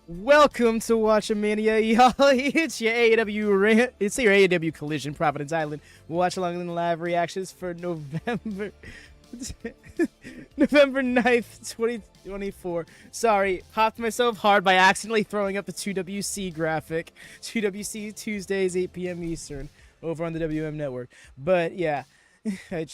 Welcome to WatchaMania, y'all. It's your it's your AEW Collision Providence Island Watchalong and live reactions for November November 9th, 2024. Sorry, popped myself hard by accidentally throwing up the 2WC graphic. 2WC Tuesdays, 8 p.m. Eastern, over on the WM network. But yeah, I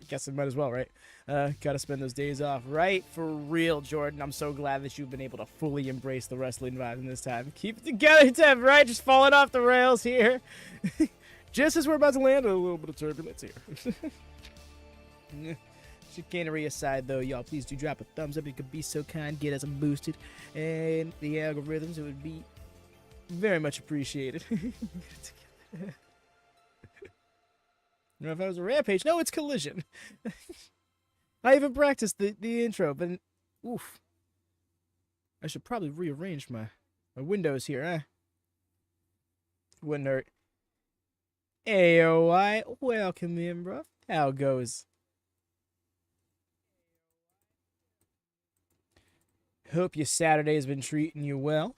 guess I might as well, right? Gotta spend those days off, right? For real, Jordan. I'm so glad that you've been able to fully embrace the wrestling vibe in this time. Keep it together, Tev, right? Just falling off the rails here. Just as we're about to land, a little bit of turbulence here. Chicanery aside, though, y'all, please do drop a thumbs up. You could be so kind, get us boosted, and the algorithms, it would be very much appreciated. I don't know if that was a Rampage. No, it's Collision. I even practiced the intro, but oof. I should probably rearrange my windows here, huh? Wouldn't hurt. AOI, welcome in, bro. How goes? Hope your Saturday has been treating you well.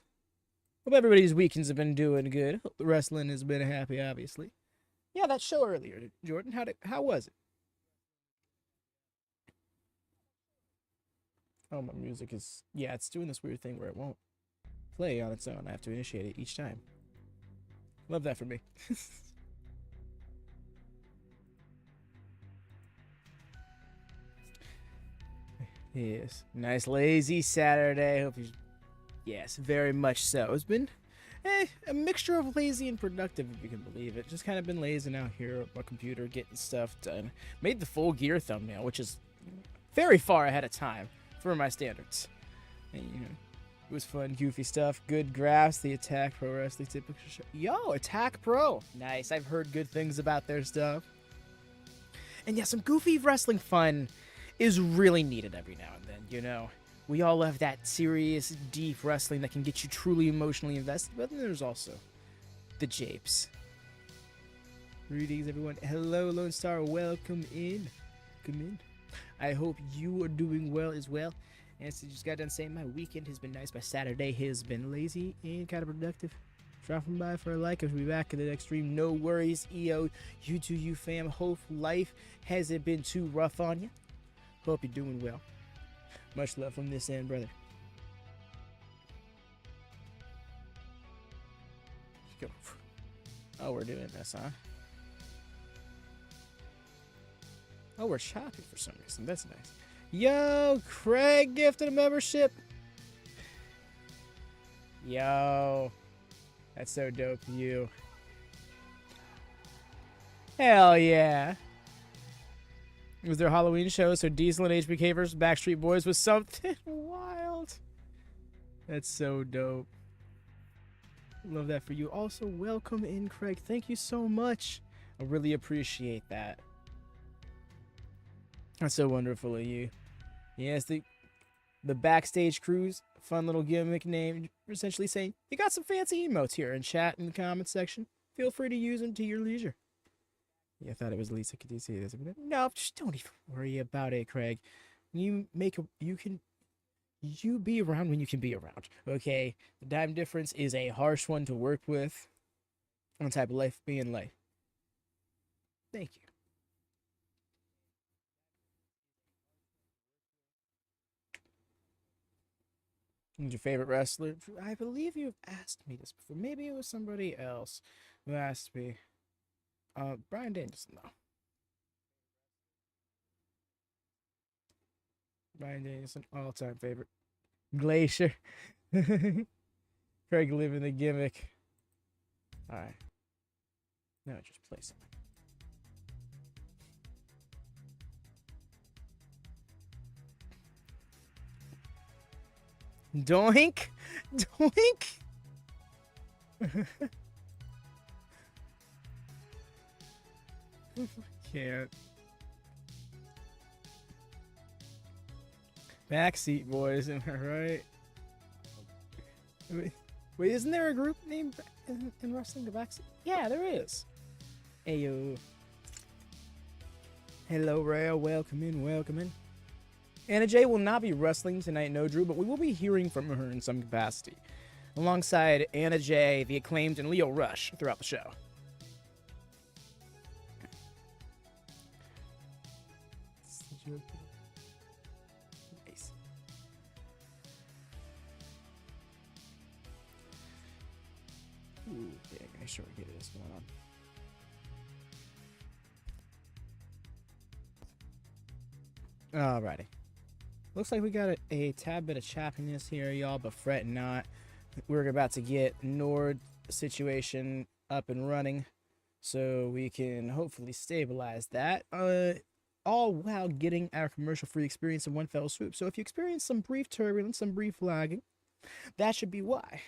Hope everybody's weekends have been doing good. Hope the wrestling has been happy, obviously. Yeah, that show earlier, Jordan. How was it? Oh, my music is... Yeah, it's doing this weird thing where it won't play on its own. I have to initiate it each time. Love that for me. Yes. Nice lazy Saturday. Hope you... Yes, very much so. It's been a mixture of lazy and productive, if you can believe it. Just kind of been lazing out here on my computer, getting stuff done. Made the full gear thumbnail, which is very far ahead of time for my standards. And, you know, it was fun, goofy stuff. Good graphs, the Attack Pro Wrestling typical show. Yo, Attack Pro. Nice. I've heard good things about their stuff. And yeah, some goofy wrestling fun is really needed every now and then, you know. We all love that serious, deep wrestling that can get you truly emotionally invested, but then there's also the japes. Greetings, everyone. Hello, Lone Star. Welcome in. Come in. I hope you are doing well as well. And so just got done saying my weekend has been nice. My Saturday has been lazy and kind of productive. Dropping by for a like. I'll be back in the next stream. No worries, EO. You too, you fam. Hope life hasn't been too rough on you. Hope you're doing well. Much love from this end, brother. Oh, we're doing this, huh? Oh, we're choppy for some reason. That's nice. Yo, Craig gifted a membership. Yo. That's so dope, you. Hell yeah. It was their Halloween show, so Diesel and HBK versus Backstreet Boys was something wild. That's so dope. Love that for you. Also, welcome in, Craig. Thank you so much. I really appreciate that. That's so wonderful of you. Yes, the backstage cruise, fun little gimmick name, essentially saying, you got some fancy emotes here in chat in the comment section. Feel free to use them to your leisure. Yeah, I thought it was Lisa. Could you see this? No, just don't even worry about it, Craig. You be around when you can be around, okay? The time difference is a harsh one to work with. One type of life being life. Thank you. Who's your favorite wrestler? I believe you've asked me this before. Maybe it was somebody else who asked me. Brian Danielson, though. Brian Danielson, all-time favorite. Glacier. Craig living the gimmick. Alright. Now just play something. Doink! Doink! Can't. Backseat Boys, am I right? Wait, isn't there a group named in wrestling, the Backseat? Yeah, there is. Ayo. Hello, Rhea. Welcome in, welcome in. Anna J will not be wrestling tonight, no Drew, but we will be hearing from her in some capacity. alongside Anna Jay, The Acclaimed, and Lio Rush throughout the show. Nice. Ooh, yeah, make sure we get this going on. Alrighty. Looks like we got a tad bit of choppiness here, y'all, but fret not. We're about to get Nord situation up and running, so we can hopefully stabilize that, all while getting our commercial-free experience in one fell swoop. So if you experience some brief turbulence, some brief lagging, that should be why.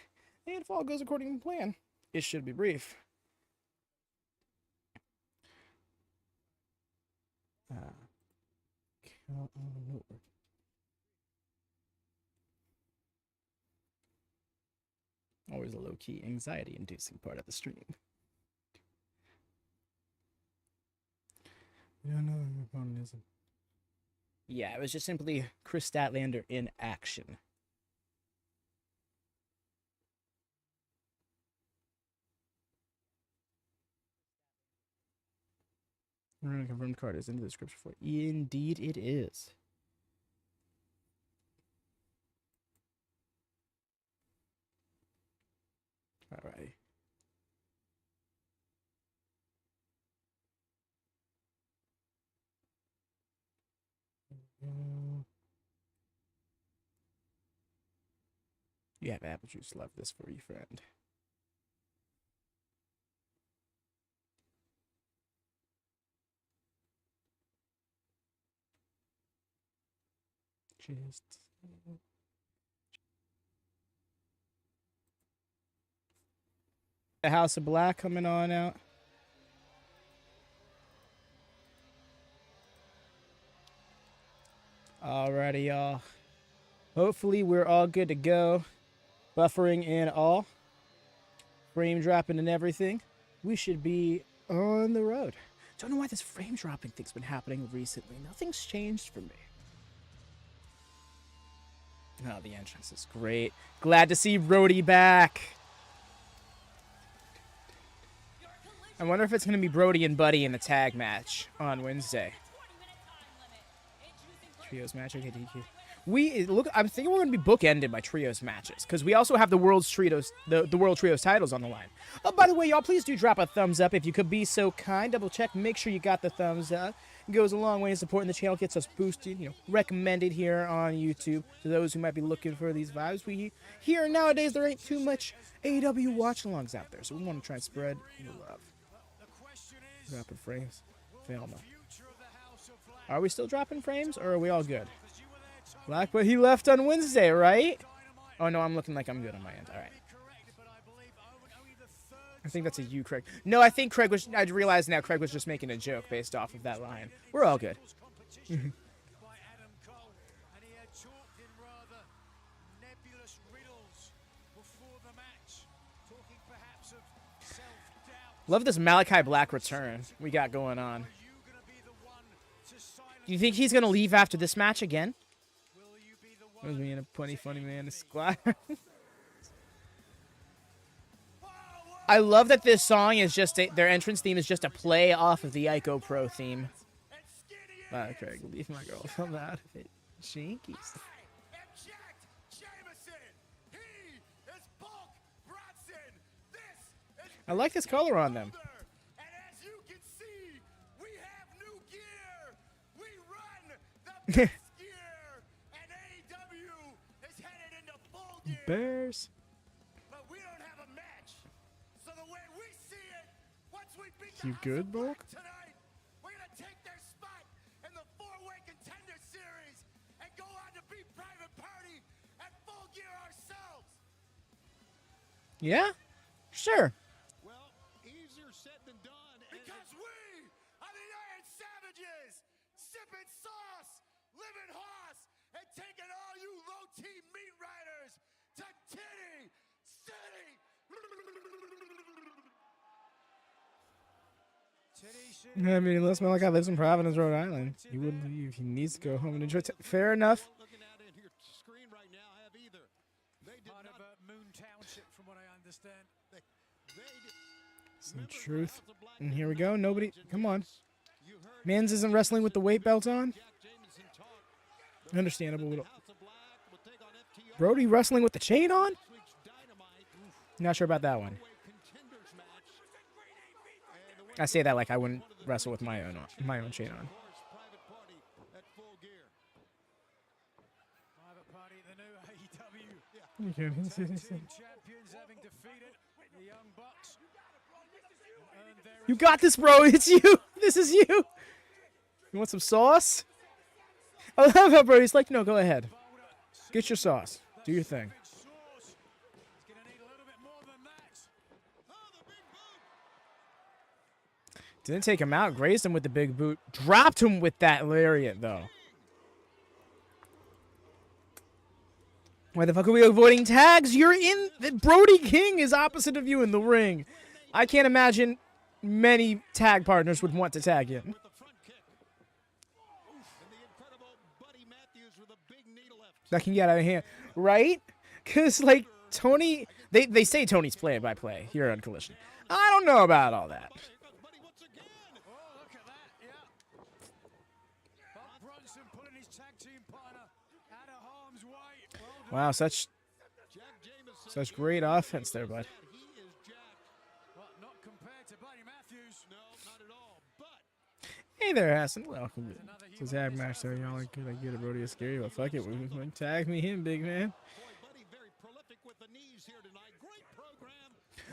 And if all goes according to plan, it should be brief. Always a low-key anxiety-inducing part of the stream. Yeah, no, your opponent isn't. Yeah, it was just simply Kris Statlander in action. Confirmed card is in the description for it. Indeed it is. Alrighty. You have apple juice. Love this for you, friend. Just the House of Black coming on out. Alrighty, y'all. Hopefully we're all good to go. Buffering and all. Frame dropping and everything. We should be on the road. Don't know why this frame dropping thing's been happening recently. Nothing's changed for me. Oh, the entrance is great. Glad to see Brody back. I wonder if it's going to be Brody and Buddy in the tag match on Wednesday. Trios match, okay, DQ. I'm thinking we're going to be bookended by trios matches, because we also have the World's Trios, the World Trios titles on the line. Oh, by the way, y'all, please do drop a thumbs up if you could be so kind. Double check, make sure you got the thumbs up. It goes a long way in supporting the channel, gets us boosted, recommended here on YouTube to those who might be looking for these vibes. We hear nowadays there ain't too much AEW watch-alongs out there, so we want to try and spread the love. Dropping frames. Fail no. Are we still dropping frames, or are we all good? Black, but he left on Wednesday, right? Oh, no, I'm looking like I'm good on my end. All right. I think that's a you, Craig. No, I think Craig was... I realize now Craig was just making a joke based off of that line. We're all good. Love this Malachi Black return we got going on. Do you think he's going to leave after this match again? Was me in a funny man to squad. I love that this song is just their entrance theme is just a play off of the Ico Pro theme. Wow, Craig, leave my girl out of it. Jinkies. I like this color on them. Bears. But we don't have a match. So the way we see it, once we beat the good, Bulk? Tonight, we're gonna take their spot in the 4-way contender series and go on to beat Private Party at Full Gear ourselves. Yeah? Sure. Well, easier said than done. Because we are the Iron Savages, sipping sauce, living hoss, and taking all you low-T meat riders to Titty City. I mean, unless Malachi lives in Providence, Rhode Island, he wouldn't leave. He needs to go home and enjoy. Fair enough. Part of Moon Township, from what I understand. Some truth. And here we go. Nobody. Come on. Mans isn't wrestling with the weight belt on. Understandable. Brody wrestling with the chain on? Not sure about that one. I say that like I wouldn't wrestle with my own chain on. Private Party, the new AEW Okay. champions having defeated the Young Bucks. You got this, bro. It's you. This is you. You want some sauce? I love how Brody's like, no, go ahead. Get your sauce. Do your thing. Didn't take him out. Grazed him with the big boot. Dropped him with that lariat, though. Why the fuck are we avoiding tags? You're in... Brody King is opposite of you in the ring. I can't imagine many tag partners would want to tag in. That can get out of hand. Right? Because, like, Tony... They say Tony's play-by-play here on Collision. I don't know about all that. Wow, such great offense there, bud. Hey there, Hassan. Welcome to tag match. Sorry, y'all like get a Brody is scary, but fuck it, we can tag me in, big man.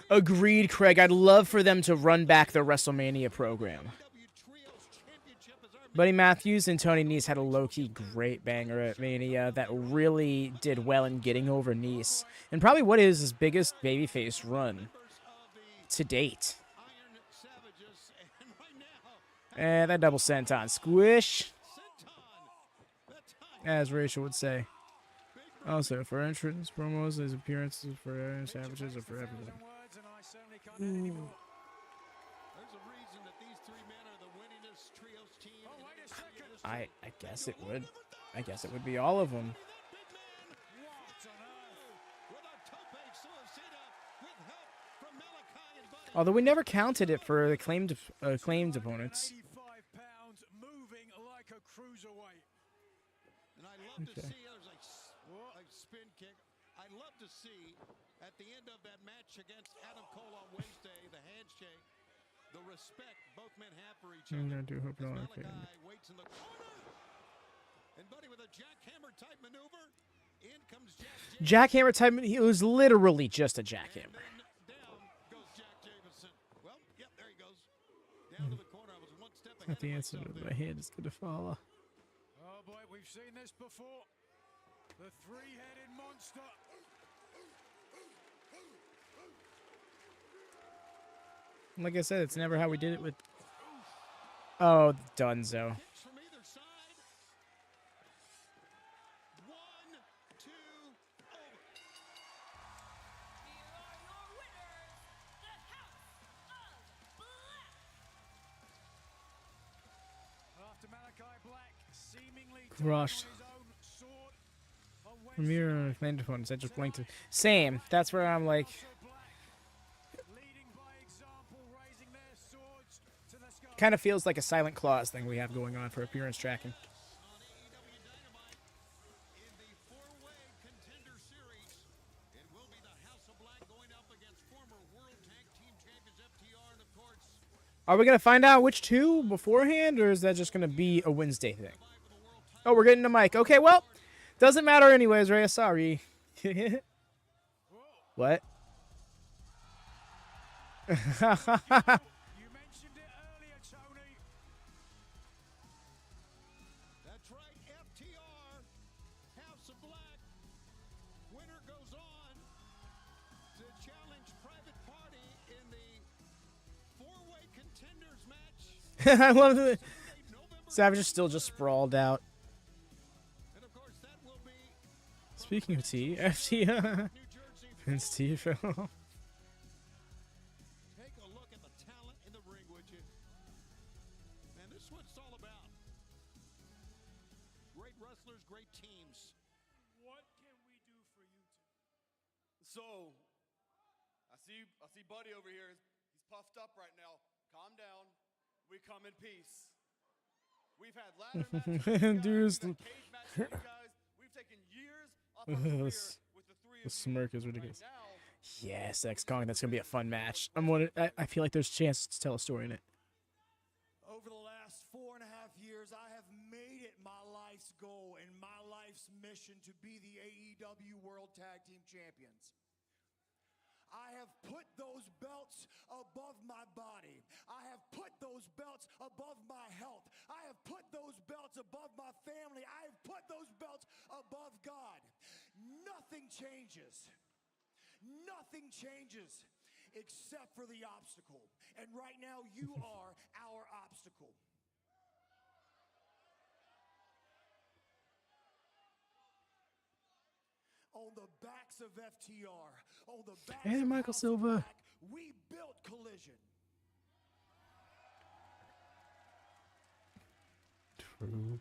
Agreed, Craig. I'd love for them to run back the WrestleMania program. Buddy Matthews and Tony Nese had a low-key great banger at Mania that really did well in getting over Nese. And probably what is his biggest babyface run to date. And that double senton. Squish. As Rachel would say. Also, for entrance promos, his appearances for savages are for everyone. Ooh. I guess it would. I guess it would be all of them. Although we never counted it for acclaimed opponents. Okay. Spin kick. I'd love to see at the end of that match against Adam Cole on Wednesday, the handshake, the respect both men have for each other. I'm gonna do hope it all okay. Waits in the corner. And Buddy with a jackhammer type maneuver. In comes Jackhammer type. It was literally just a jackhammer. Down goes Jack Jameson. Well, yep, there he goes. Down to the corner. I was one step ahead. Not the answer to my head is gonna follow. Oh boy, we've seen this before. The three-headed monster. Like I said, it's never how we did it with... Oh, Dunzo. From either side. 1, 2, over. Here are your winners, the House of Black. After Malachi Black seemingly Crushed. on his own sword on Wednesday Premier and acclaimed opponents. I just blinked. Same. That's where I'm like... leading by example, raising their swords to the sky. Kind of feels like a silent clause thing we have going on for appearance tracking. On AEW Dynamite in the four-way contender series. It will be the House of Black going up against former World Tag Team Champions FTR and, of course, Are we going to find out which two beforehand, or is that just going to be a Wednesday thing? Oh, we're getting the mic. Okay, well, doesn't matter anyways, Rhea. Sorry. What? You mentioned it earlier, Tony. that's right, FTR, House of Black. Winner goes on to challenge Private Party in the four-way contenders match. I love the... November, Savage is still just sprawled out. and of course that will be Speaking of T, FT, New Jersey. Vince T, Phil. Take a look at the talent in the ring, would you? Man, this is what it's all about. Great wrestlers, great teams. What can we do for you two? So, I see Buddy over here. He's puffed up right now. Calm down. We come in peace. We've had ladder matches with you guys. Dude, We've had cage matches with you guys. We've taken years off our career with the three of The you. smirk is ridiculous. Right now, Yes, X-Kong, that's gonna be a fun match. I feel like there's a chance to tell a story in it. Over the last 4.5 years, I have made it my life's goal and my life's mission to be the AEW World Tag Team Champions. I have put those belts above my body. I have put those belts above my health. I have put those belts above my family. I have put those belts above God. Nothing changes. Nothing changes except for the obstacle. And right now, you are our obstacle. On the backs of FTR, on the backs Hey, of Michael House of Silva. Black, we built Collision. True.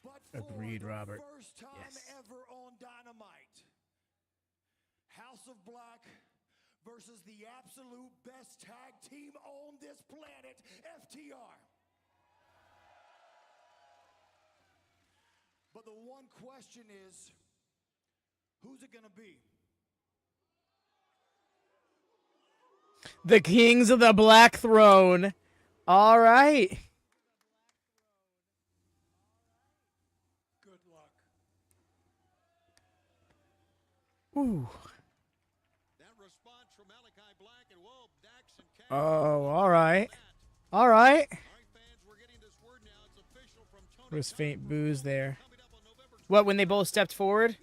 But for Agreed, the Robert. first time Yes. ever on Dynamite, House of Black versus the absolute best tag team on this planet, FTR. But the one question is, who's it gonna be? The Kings of the Black Throne. All right. Good luck. Ooh. That response from Malachi Black and whoa, Dax and Cash. Oh, all right. All right. All right, fans, we're getting this word now. It's official from Tony. There was faint boos there. Coming up on November What, when they both stepped forward?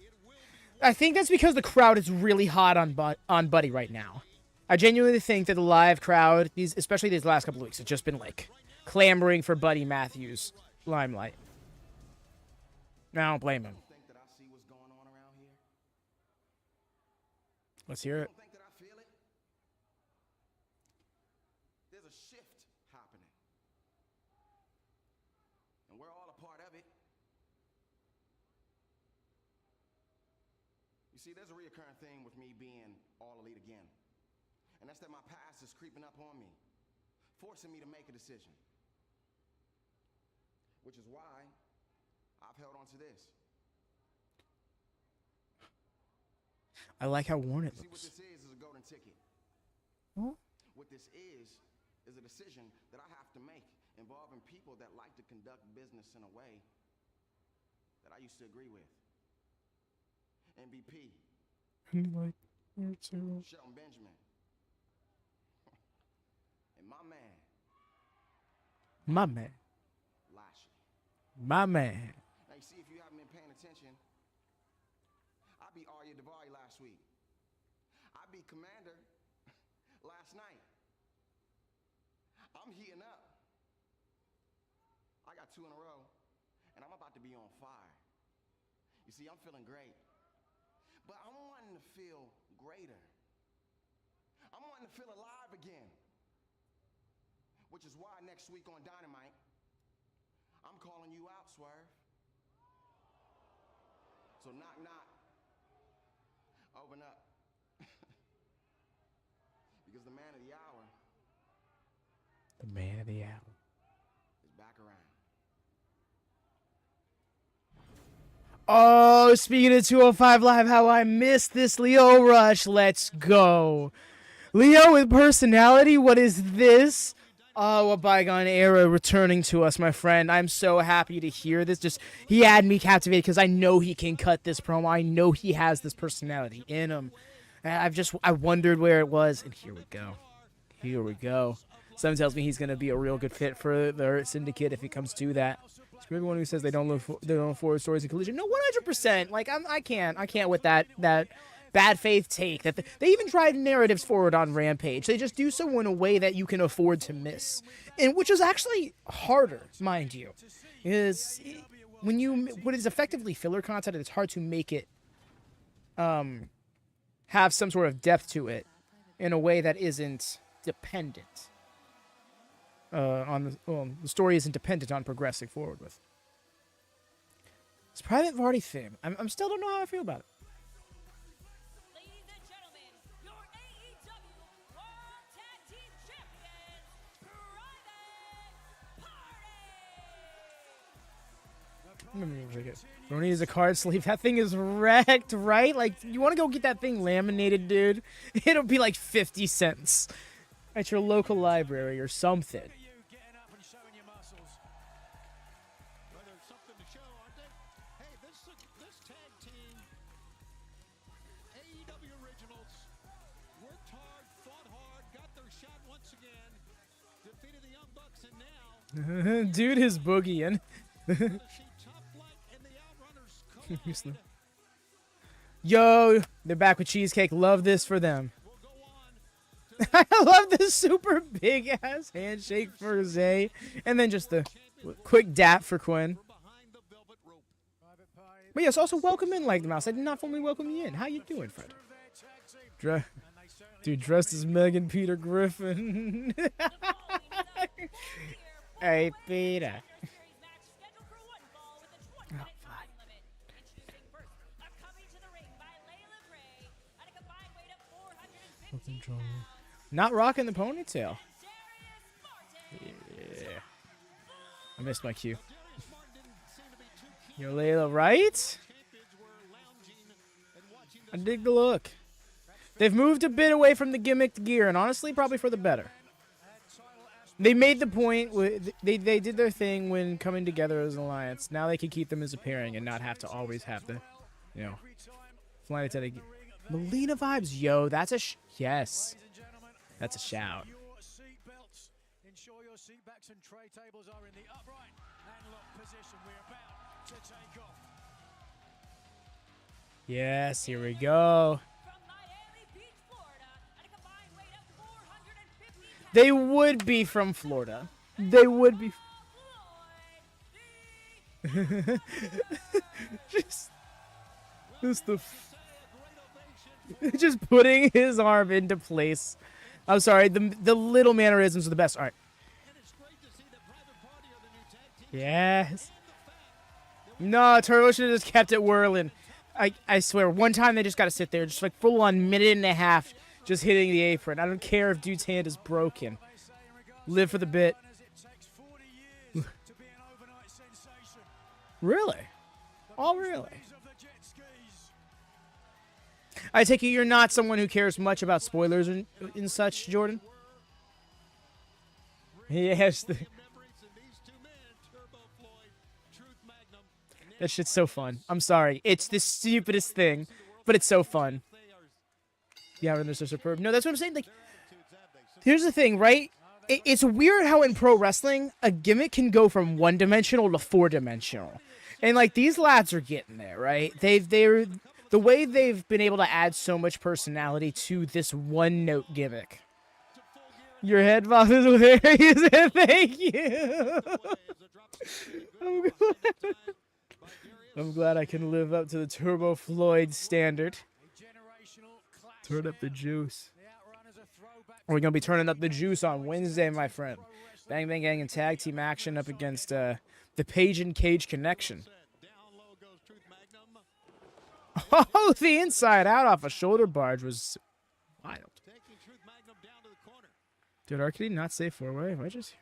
I think that's because the crowd is really hot on Buddy right now. I genuinely think that the live crowd, especially these last couple of weeks, has just been like clamoring for Buddy Matthews' limelight. I don't blame him. Think that I see what's going on around here? Let's hear it. Don't think that I feel it? There's a shift happening. And we're all a part of it. You see, there's a reoccurring thing with me being all elite again. And that's that my past is creeping up on me, forcing me to make a decision. Which is why I've held on to this. I like how worn it See, what looks. this is a golden ticket. Huh? What this is a decision that I have to make involving people that like to conduct business in a way that I used to agree with. MVP, Like, Shelton Benjamin, and my man, my man. Lashley. My man. Now, you see, if you haven't been paying attention, I beat Arya Davari last week. I beat Commander last night. I'm heating up. I got 2 in a row, and I'm about to be on fire. You see, I'm feeling great. But I'm wanting to feel greater. I'm wanting to feel alive again. Which is why next week on Dynamite, I'm calling you out, Swerve. So knock, knock. Open up. Because the man of the hour The man of the hour. is back around. Oh, speaking of 205 Live, how I missed this Lio Rush. Let's go. Lio with personality. What is this? Oh, a bygone era returning to us, my friend. I'm so happy to hear this. He had me captivated because I know he can cut this promo. I know he has this personality in him. I wondered where it was, and here we go. Here we go. Something tells me he's going to be a real good fit for the Syndicate if it comes to that. For everyone who says they don't look forward stories of Collision, no, 100%. Like I can't with that bad faith take that they even tried narratives forward on Rampage. They just do so in a way that you can afford to miss, and which is actually harder, mind you, is what is effectively filler content. It's hard to make it have some sort of depth to it in a way that isn't dependent. The story isn't dependent on progressing forward with. It's Private Vardy fame. I'm still don't know how I feel about it. Brony is a card sleeve. That thing is wrecked, right? Like, you want to go get that thing laminated, dude? It'll be like 50 cents at your local library or something. You getting up and showing your muscles. Well, there's something to show, aren't they? Hey, this tag team, AEW Originals, worked hard, fought hard, got their shot once again, defeated the Young Bucks, and now Dude is boogieing. gonna see Top Flight and the Outrunners collide. Yo, they're back with Cheesecake. Love this for them. Will go on I love this super big ass handshake for Zay. And then just the quick dap for Quinn. behind the velvet rope. Private Party But yes, also welcome in, like the mouse. I did not formally welcome you in. How you doing, Fred? of their tag team. Dre- And they certainly Dude, dressed as Megan Peter Griffin. Hey, Peter. Not rocking the ponytail. Yeah. I missed my cue. Darius Martin didn't seem to be too keen. Yo, Layla, right? Champions were lounging and watching I the dig the look. They've moved a bit away from the gimmicked gear, and honestly, probably for the better. They made the point. They did their thing when coming together as an alliance. Now they can keep them as a pairing and not have to always have the, you know, flying to the Melina vibes. Yo, that's a yes. That's a shout. your seat belts. Ensure your seat backs and tray tables are in the upright and locked position. We're about to take off. Yes, here we go. From Miami Beach, Florida, at a combined weight of 450 pounds, They would be from Florida. They would be. just the. Just putting his arm into place. I'm sorry. The little mannerisms are the best. All right. and it's great to see that Private Party are the new tag team. Yes. No, Turbo should have just kept it whirling. I swear, one time they just got to sit there, just like full on minute and a half, just hitting the apron. I don't care if dude's hand is broken. Live for the bit. As it takes 40 years to be an overnight sensation. Really? Oh, really? Of the jet skis. I take it you're not someone who cares much about spoilers and such, Jordan? Yes. Memories of these two men, Turbo Floyd, Truth Magnum. That shit's so fun. I'm sorry. It's the stupidest thing, but it's so fun. They are Yeah, and they're so superb. No, that's what I'm saying. Like, here's the thing, right? It's weird how in pro wrestling, a gimmick can go from one-dimensional to four-dimensional. And, like, these lads are getting there, right? They're the way they've been able to add so much personality to this one-note gimmick. Your head bob is hilarious. Thank you. I'm glad I can live up to the Turbo Floyd standard. Generational classic. Turn up the juice. The Outrunners are throwback. We're going to be turning up the juice on Wednesday, my friend. Bang Bang Gang and tag team action up against the Page and Cage Connection. down low goes Truth Magnum. Oh, the inside out off a shoulder barge was wild. Taking Truth Magnum down to the corner. Did Arcady not say four-way? Am I just...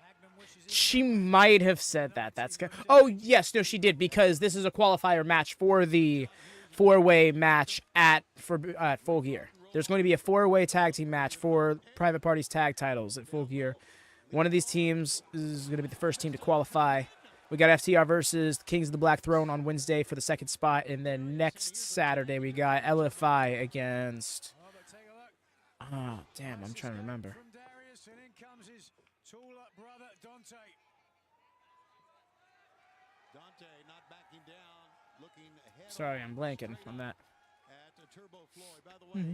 Magnum wishes it She might have said that. That's good. Oh, yes. No, she did, because this is a qualifier match for the four-way match at Full Gear. There's going to be a four-way tag team match for Private Party's tag titles at Full Gear. One of these teams is going to be the first team to qualify. We got FTR versus the Kings of the Black Throne on Wednesday for the second spot, and then next Saturday we got LFI against... Oh, but take a look. Oh, damn, I'm trying to remember. From Darius, and in comes his tall-up brother, Dante. Dante not backing down, looking ahead. Sorry, I'm blanking on that. At Turbo Floyd. By the way,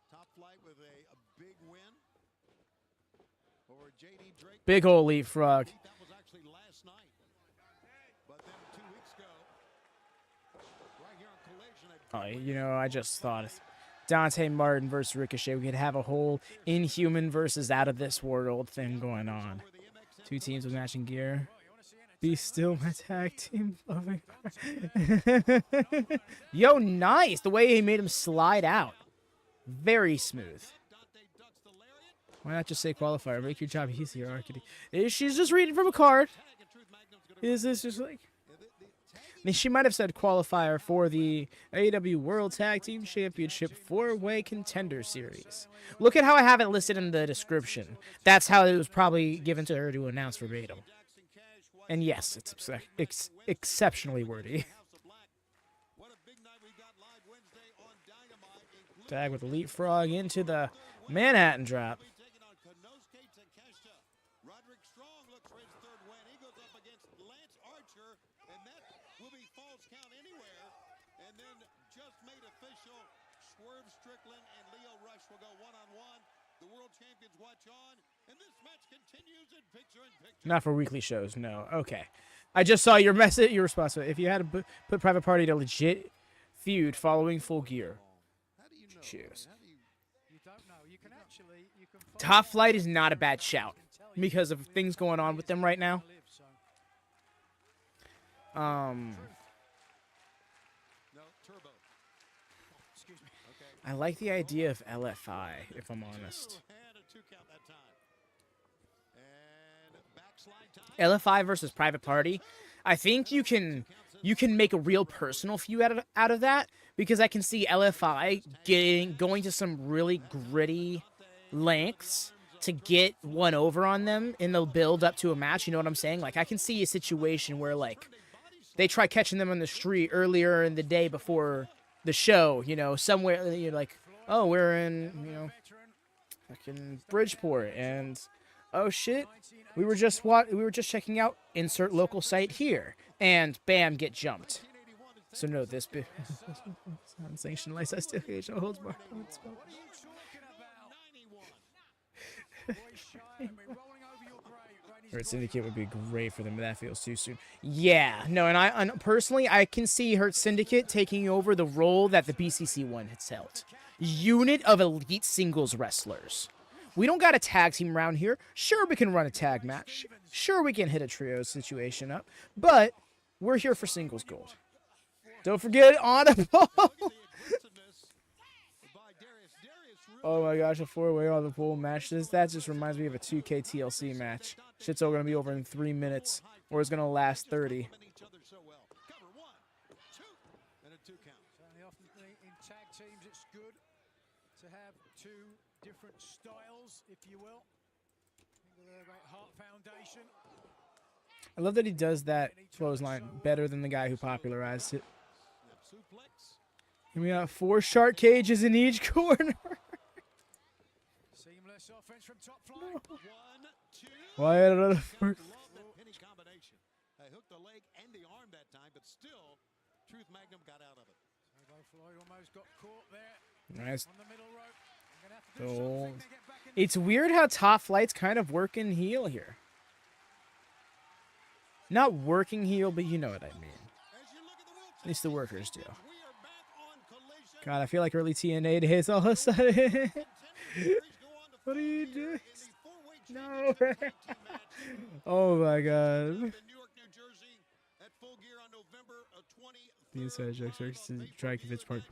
Top Flight with a big win over JD Drake. Big ol' leapfrog. That was actually last night. But then 2 weeks ago, right here on Collision, Oh, you know, I just thought Dante Martin versus Ricochet, we could have a whole Inhuman versus Out of This World thing going on. Two teams with matching gear. Be still my tag team loving. Yo, nice. The way he made him slide out. Very smooth. Dante ducks the lariat. Why not just say qualifier? Make your job easier, Arcady. She's just reading from a card. Is this just like... I mean, she might have said qualifier for the AEW World Tag Team Championship 4-Way Contender Series. Look at how I have it listed in the description. That's how it was probably given to her to announce verbatim. And yes, it's exceptionally wordy. Tag with the leapfrog into the Manhattan drop. Roderick strong looks for his third win. He goes up against Lance Archer, and that will be false count anywhere. And then just made official, Swerve Strickland and Lio Rush will go one-on-one. The world champions watch on, and this match continues in picture-in-picture. Not for weekly shows, no. Okay. I just saw your message, your response. If you had to put Private Party in a legit feud following Full Gear, choose. Top Flight is not a bad shout because of things going on with them right now. I like the idea of LFI, if I'm honest. LFI versus Private Party. I think you can make a real personal feud out of that, because I can see LFI going to some really gritty lengths to get one over on them in the build up to a match. You know what I'm saying? Like, I can see a situation where, like, they try catching them on the street earlier in the day before the show, you know, somewhere, you're like, oh, we're in, you know, fucking Bridgeport, and oh shit, we were just checking out insert local site here, and bam, get jumped. So no, this bit unsanctioned license still holds bar. Red Syndicate would be great for them, but that feels too soon. Yeah, no, and personally, I can see Hurt Syndicate taking over the role that the BCC one has held. Unit of elite singles wrestlers. We don't got a tag team around here. Sure, we can run a tag match. Sure, we can hit a trio situation up, but we're here for singles gold. Don't forget on a pole. Oh my gosh, a 4-way on the pole match. That just reminds me of a 2K TLC match. Shit's all gonna be over in 3 minutes, or it's gonna last 30. Often in tag teams, it's good to have two different styles, if you will. A great heart foundation. I love that he does that clothesline better than the guy who popularized it. And we got 4 shark cages in each corner. Seamless offense from Top Flight. 1, 2. Why another first? Penny combination. They hooked the leg and the arm that time, but still, Truth Magnum got out of it. Floyd almost got caught there. Nice. On the middle rope. Gonna have to do something to get back in. It's weird how Top Flight's kind of working heel here. Not working heel, but you know what I mean. At least the workers do. God, I feel like early TNA days all of a sudden. What are you doing? No. Oh my God. The inside jokes are to try to convince Park.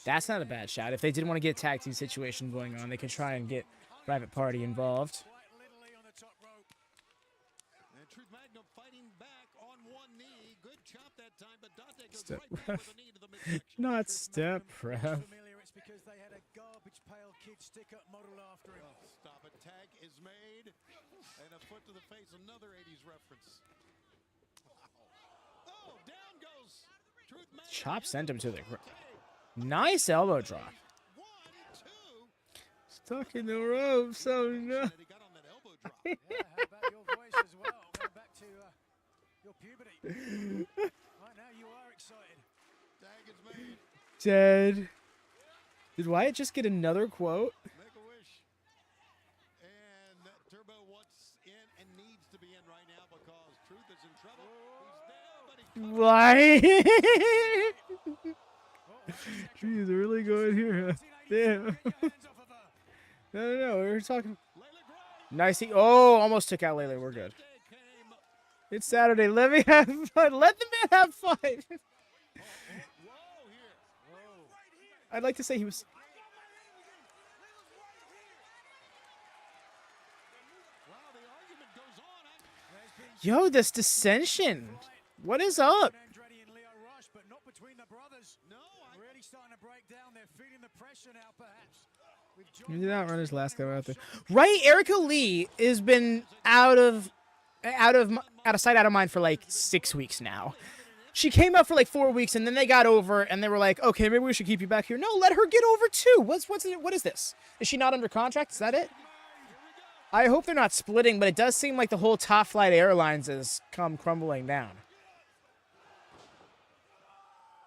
That's not a bad shot. If they did want to get a tag team situation going on, they could try and get Private Party involved. Step ref. Not step ref. It's because they had a garbage pail kid sticker modeled after him. Stop it. Tag is made. And a foot to the face. Another 80s reference. Oh, down goes Truth Magnum. Chop sent him to the ground. Nice elbow drop. 1, 2. Stuck in the ropes. Oh no. He got on that elbow drop. Yeah, how about your voice as well? Going back to your puberty. Right now you are excited. Tag is made. Dead. Did Wyatt just get another quote? Make a wish. And Turbo wants in and needs to be in right now because Truth is in trouble. He's there, but he Why? Jeez, they're really going here. Damn. No, we were talking. Nice. Oh, almost took out Layla. We're good. It's Saturday. Let me have fun. Let the man have fun. I'd like to say he was. Yo, this dissension. What is up? Andretti and Lio Rush, but not between the brothers. No, Really starting to break down. They're feeling the pressure now, perhaps. With We did not run his last guy out there. Right, Erica Lee has been out of sight, out of mind for like 6 weeks now. She came out for like 4 weeks, and then they got over, and they were like, "Okay, maybe we should keep you back here." No, let her get over too. What is this? Is she not under contract? Is that it? I hope they're not splitting, but it does seem like the whole Top Flight Airlines has come crumbling down.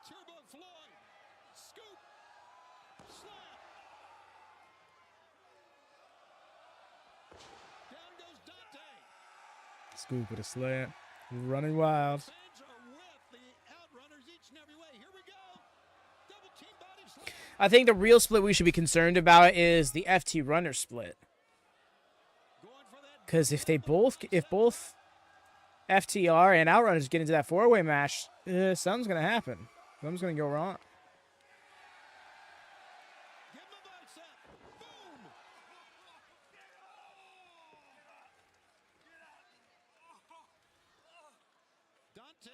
Turbo Floyd. Scoop. Slap. Down goes Dante. Scoop with a slant, running wild. Fans are with the Outrunners each and every way. Here we go. Double team body slam. I think the real split we should be concerned about is the FT Runner split. Going for that. Because if both FTR and Outrunners get into that 4-way match, something's gonna happen. Something's gonna go wrong. Give him a bicep. Boom. Dante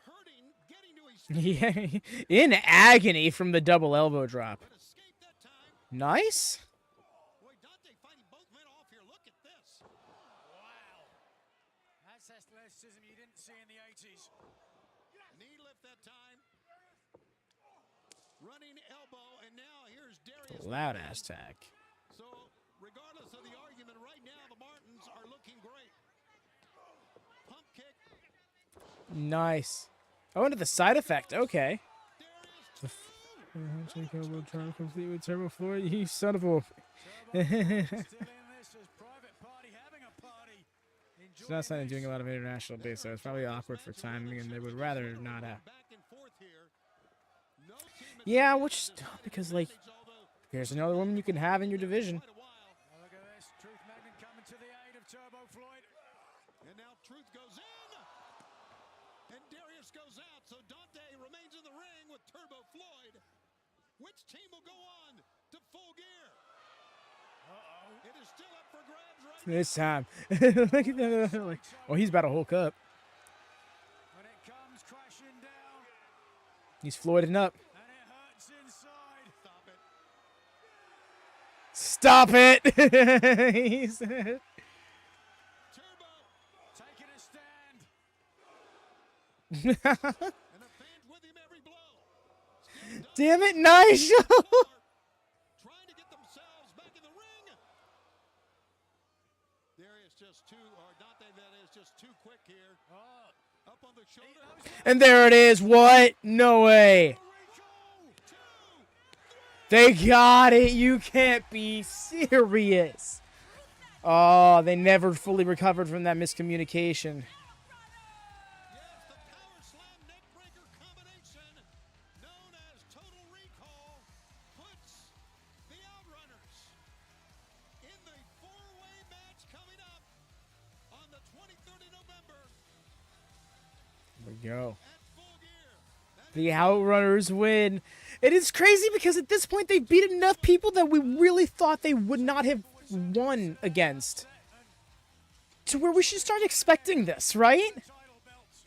hurting, getting to his feet. Yeah, in agony from the double elbow drop. But escaped that time. Nice. Boy, Dante fighting both men off here. Look at this. wow. That's athleticism you didn't see in the 80s. Knee lift that time. Running elbow, and now here's Darius. Loud ass tag. So, regardless of the argument, right now the Martins are looking great. Pump kick. Nice. Oh, into the side effect. Okay. Darius. Handshake elbow turn complete with Turbo Floyd. You son of a. Still in this as private party having a party. It's not something doing a lot of international base, so it's probably awkward for timing, and they would rather not have. Back and forth here. No team has Yeah, which because like although here's another woman you can have in your division. quite a while. Look at this. Truth Magnet coming to the aid of Turbo Floyd. And now Truth goes in. And Darius goes out. So Dante remains in the ring with Turbo Floyd. Which team will go on to Full Gear? It is still up for grabs right now. This time. Look at that. Like, oh, he's about to Hulk up. When it comes crashing down, He's Floyding up. and it hurts inside. Stop it. Stop it! He's- Turbo. Taking a stand. And the fans with him every blow. Damn it, nice. Trying to get themselves back in the ring. Darius just Dante that is just too quick here. Up on the shoulder. And there it is. What? No way. They got it. You can't be serious. Oh, they never fully recovered from that miscommunication. Yes, the power slam neck breaker combination known as Total Recall puts the Outrunners in the four-way match coming up on the 23rd of November There we go. at Full Gear. The Outrunners win. It is crazy because at this point they beat enough people that we really thought they would not have won against. To where we should start expecting this, right?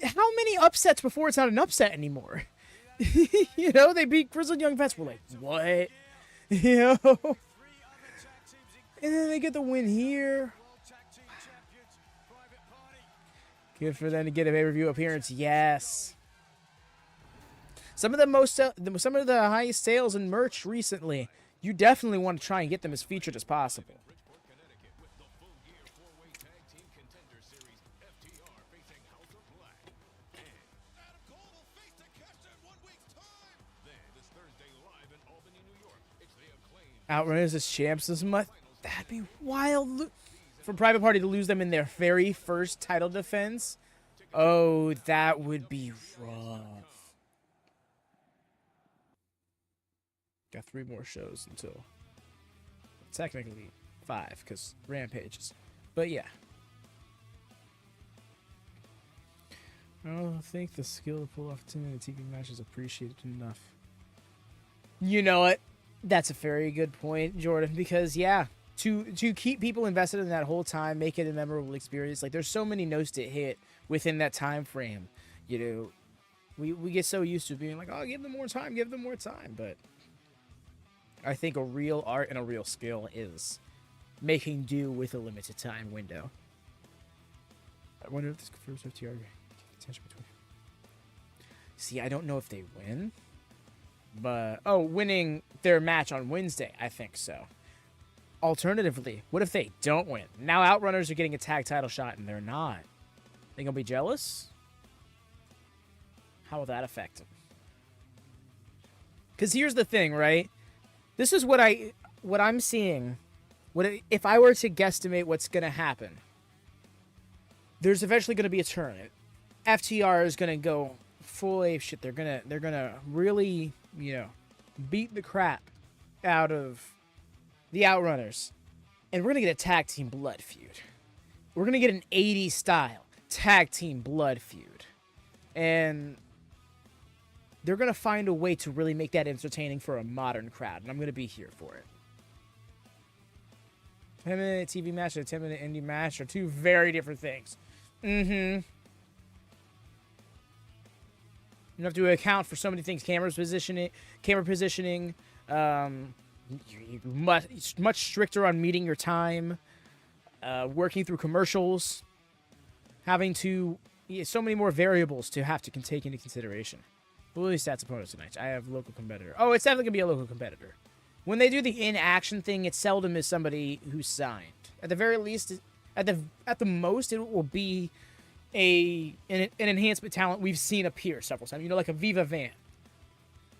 How many upsets before it's not an upset anymore? You know, they beat Grizzled Young Vets. We're like, what? You know? And then they get the win here. Good for them to get a pay-per-view appearance. Yes. Some of the highest sales in merch recently. You definitely want to try and get them as featured as possible. Connecticut with the Full Gear 4-way tag team contender series. FTR facing House of Black. Adam Cole will face Takeshita in 1 week's time. Then this Thursday live in Albany, New York. It's the Acclaimed. Outrunners as champs this month. That'd be wild. For Private Party to lose them in their very first title defense. Oh, that would be rough. Got 3 more shows until technically 5 because Rampages. But yeah. I don't think the skill to pull off 10-minute TV match is appreciated enough. You know what? That's a very good point, Jordan, because yeah, to keep people invested in that whole time, make it a memorable experience. Like, there's so many notes to hit within that time frame. You know, we get so used to being like, oh, give them more time, but I think a real art and a real skill is making do with a limited time window. I wonder if this confirms FTR potential between. See, I don't know if they win, but winning their match on Wednesday, I think so. Alternatively, what if they don't win? Now Outrunners are getting a tag title shot and they're not. They gonna be jealous? How will that affect them? Because here's the thing, right? This is what I'm seeing. If I were to guesstimate what's gonna happen? There's eventually gonna be a turn. FTR is gonna go full ape shit. They're gonna really, beat the crap out of the Outrunners, and we're gonna get a tag team blood feud. We're gonna get an 80s style tag team blood feud, and they're gonna find a way to really make that entertaining for a modern crowd, and I'm gonna be here for it. 10-minute TV match and a 10-minute indie match are two very different things. You have to account for so many things: camera positioning. You're much stricter on meeting your time, working through commercials, having to so many more variables to have to take into consideration. Bully stats opponents tonight. I have local competitor. Oh, it's definitely gonna be a local competitor. When they do the in-action thing, it seldom is somebody who's signed. At the very least, at the most, it will be an enhancement talent we've seen appear several times. Like a Viva Van.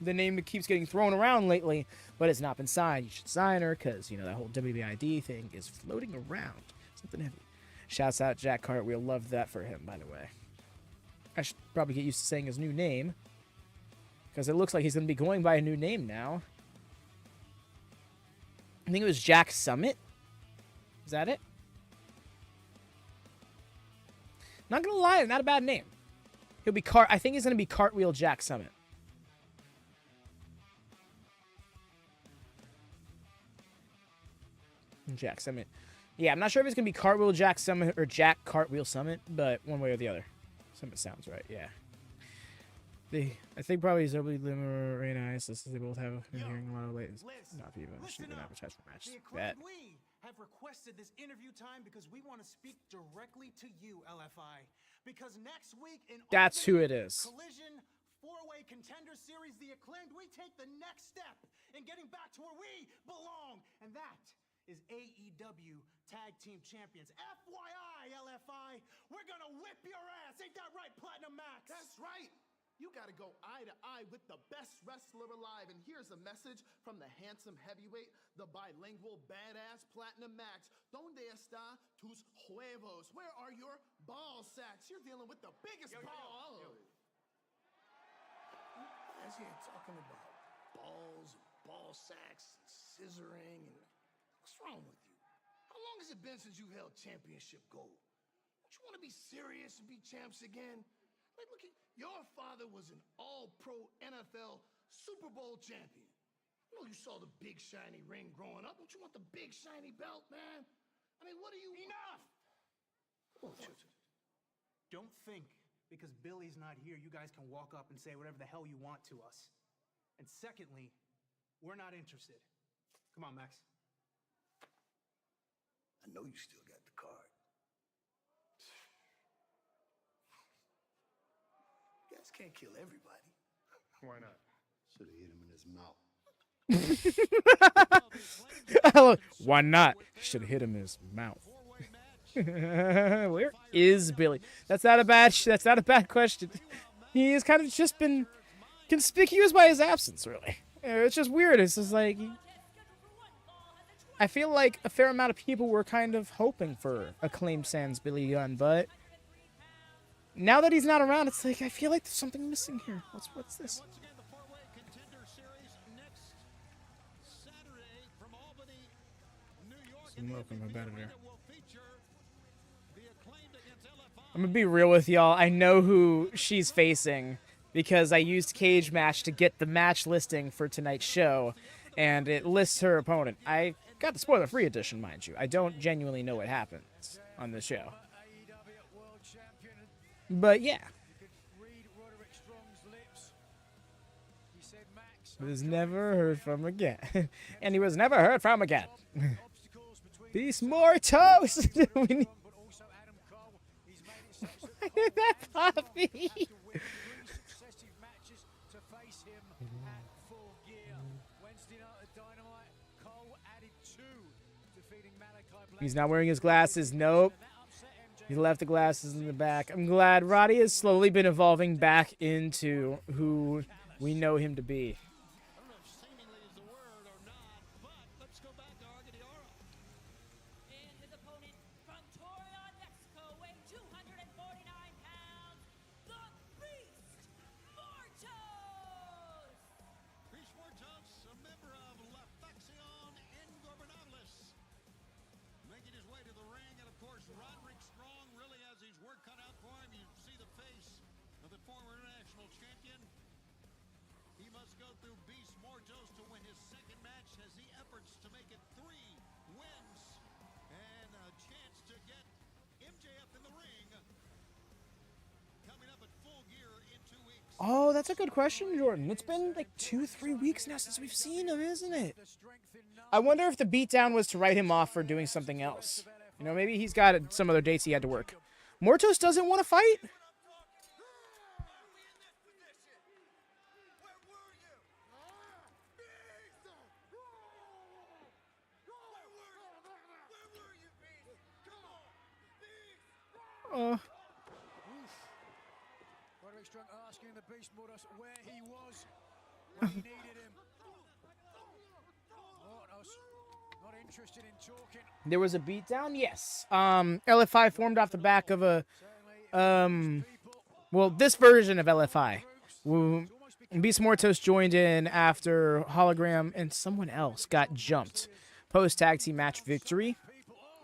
The name that keeps getting thrown around lately, but it's not been signed. You should sign her because, that whole WBID thing is floating around. Something heavy. Shouts out Jack Cartwheel. Love that for him, by the way. I should probably get used to saying his new name because it looks like he's going to be going by a new name now. I think it was Jack Summit. Is that it? Not going to lie, not a bad name. I think he's going to be Cartwheel Jack Summit. Jack Summit. Yeah, I'm not sure if it's going to be Cartwheel Jack Summit or Jack Cartwheel Summit, but one way or the other. Summit sounds right, yeah. I think probably Zobli Lim are very nice. They both have been hearing a lot of latest. Not even shoot an advertisement match. The we have requested this interview time because we want to speak directly to you, LFI. Because next week in That's who it is. Collision 4-way Contender Series, the Acclaimed, we take the next step in getting back to where we belong, and that is AEW Tag Team Champions. FYI, LFI, we're gonna whip your ass. Ain't that right, Platinum Max? That's right. You gotta go eye to eye with the best wrestler alive. And here's a message from the handsome heavyweight, the bilingual badass Platinum Max. Donde está tus huevos? Where are your ball sacks? You're dealing with the biggest ball. As you're talking about balls and ball sacks and scissoring and what's wrong with you? How long has it been since you held championship gold? Don't you want to be serious and be champs again? Like, look, your father was an all-pro NFL Super Bowl champion. You saw the big shiny ring growing up. Don't you want the big shiny belt, man? I mean, what are you... Enough! Don't think because Billy's not here, you guys can walk up and say whatever the hell you want to us. And secondly, we're not interested. Come on, Max. I know you still got the card. You guys can't kill everybody. Why not? Should have hit him in his mouth. Why not? Should have hit him in his mouth. Where is Billy? That's not a bad question. He has kind of just been conspicuous by his absence, really. It's just weird. It's just like I feel like a fair amount of people were kind of hoping for Acclaimed sans Billy Gunn, but now that he's not around, it's like I feel like there's something missing here. What's this? Once again, the 4-way Contender Series next Saturday from Albany, New York. Some welcome competitor. Will feature the Acclaimed against LFI. I'm gonna be real with y'all. I know who she's facing because I used Cage Match to get the match listing for tonight's show, and it lists her opponent. I Got the spoiler-free edition, mind you. I don't genuinely know what happens on the show. But yeah. Was never heard from again. And he was never heard from again. These Mortos! Why did that puppy? He's not wearing his glasses. Nope. He left the glasses in the back. I'm glad Roddy has slowly been evolving back into who we know him to be. Roderick Strong really has his work cut out for him. You see the face of the former international champion. He must go through Beast Mortos to win his second match as he efforts to make it 3 wins and a chance to get MJF in the ring. Coming up at Full Gear in 2 weeks. Oh, that's a good question, Jordan. It's been like 2-3 weeks now since we've seen him, isn't it? I wonder if the beatdown was to write him off for doing something else. You know, maybe he's got some other dates he had to work. Mortos doesn't want to fight? Roderick Strong asking the Beast Mortos where he was when he needed him. Mortos not interested in talking. There was a beatdown? Yes. LFI formed off the back of a, well, this version of LFI. Beast Mortos joined in after Hologram and someone else got jumped. Post-tag team match victory.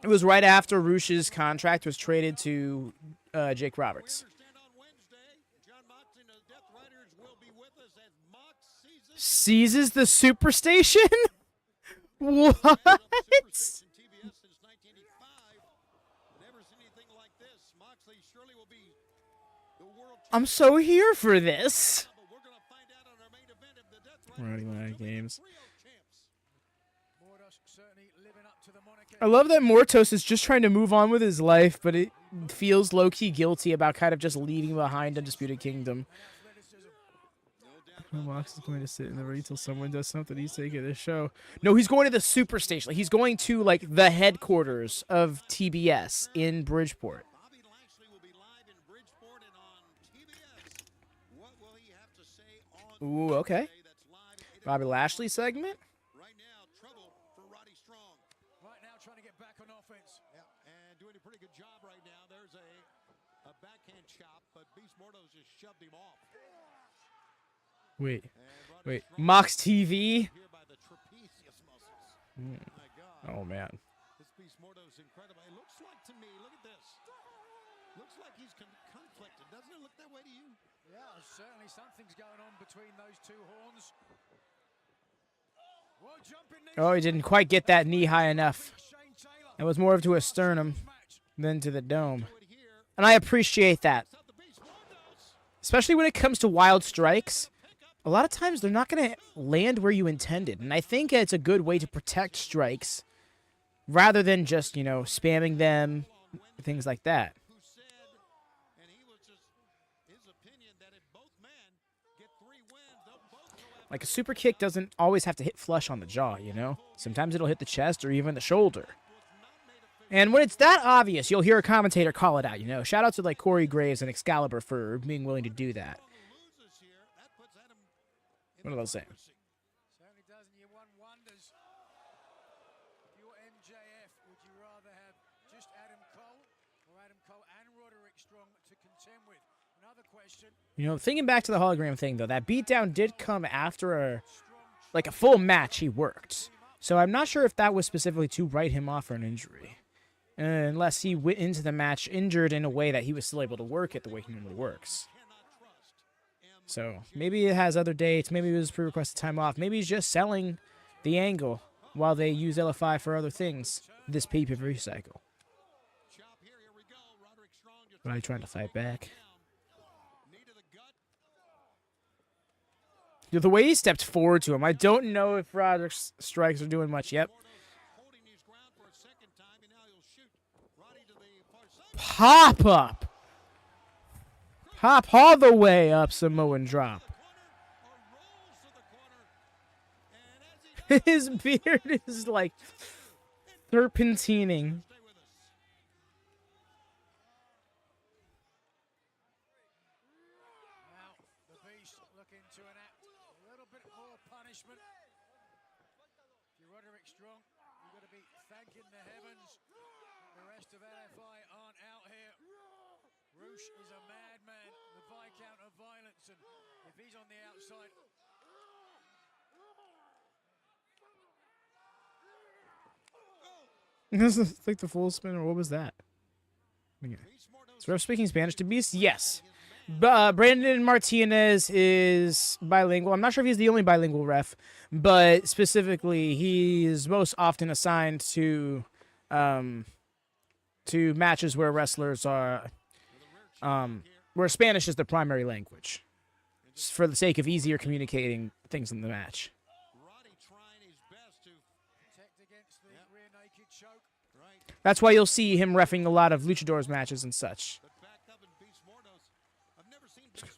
It was right after Rush's contract was traded to Jake Roberts. Seizes the Superstation? What? I'm so here for this. WatchMania games. I love that Mortos is just trying to move on with his life, but it feels low-key guilty about kind of just leaving behind Undisputed Kingdom. Mox is going to sit in the ring until someone does something. He's taking this show. No, he's going to the Superstation. Like, he's going to, like, the headquarters of TBS in Bridgeport. Ooh, okay. Bobby Lashley segment? Right now, trouble for Roddy Strong. Right now, trying to get back on offense. Yeah, and doing a pretty good job right now. There's a backhand chop, but Beast Mortos just shoved him off. Wait. Mox TV? Oh, man. This Beast Mortos incredible. It looks like to me, look at this. Looks like he's conflicted. Doesn't it look that way to you? Yeah, certainly something's going on between those two horns. Oh, he didn't quite get that knee high enough. It was more to a sternum than to the dome. And I appreciate that. Especially when it comes to wild strikes. A lot of times they're not going to land where you intended. And I think it's a good way to protect strikes rather than just, you know, spamming them, things like that. Like a super kick doesn't always have to hit flush on the jaw, you know? Sometimes it'll hit the chest or even the shoulder. And when it's that obvious, you'll hear a commentator call it out, you know? Shout out to like Corey Graves and Excalibur for being willing to do that. What are those saying? Certainly doesn't. You one wonders. If you're MJF, would you rather have just Adam Cole or Adam Cole and Roderick Strong to contend with? Another question. You know, thinking back to the hologram thing, though, that beatdown did come after a full match he worked. So I'm not sure if that was specifically to write him off for an injury. Unless he went into the match injured in a way that he was still able to work it the way he normally works. So maybe it has other dates. Maybe it was pre-requested time off. Maybe he's just selling the angle. while they use LFI for other things this pay-per-view cycle. Are you trying to fight back? The way he stepped forward to him, I don't know if Roderick's strikes are doing much. Yep. Pop up. Hop all the way up, Samoan drop. His beard is like serpentining. Roderick strong, you've got to be thanking the heavens. The rest of LFI aren't out here. Rush is a madman, the Viscount of violence, and if he's on the outside. This is like the full spin, or what was that? Okay. So ref speaking Spanish to Beast? Yes. Brandon Martinez is bilingual. I'm not sure if he's the only bilingual ref, but specifically, he is most often assigned to matches where wrestlers are, where Spanish is the primary language, for the sake of easier communicating things in the match. That's why you'll see him reffing a lot of luchadors matches and such.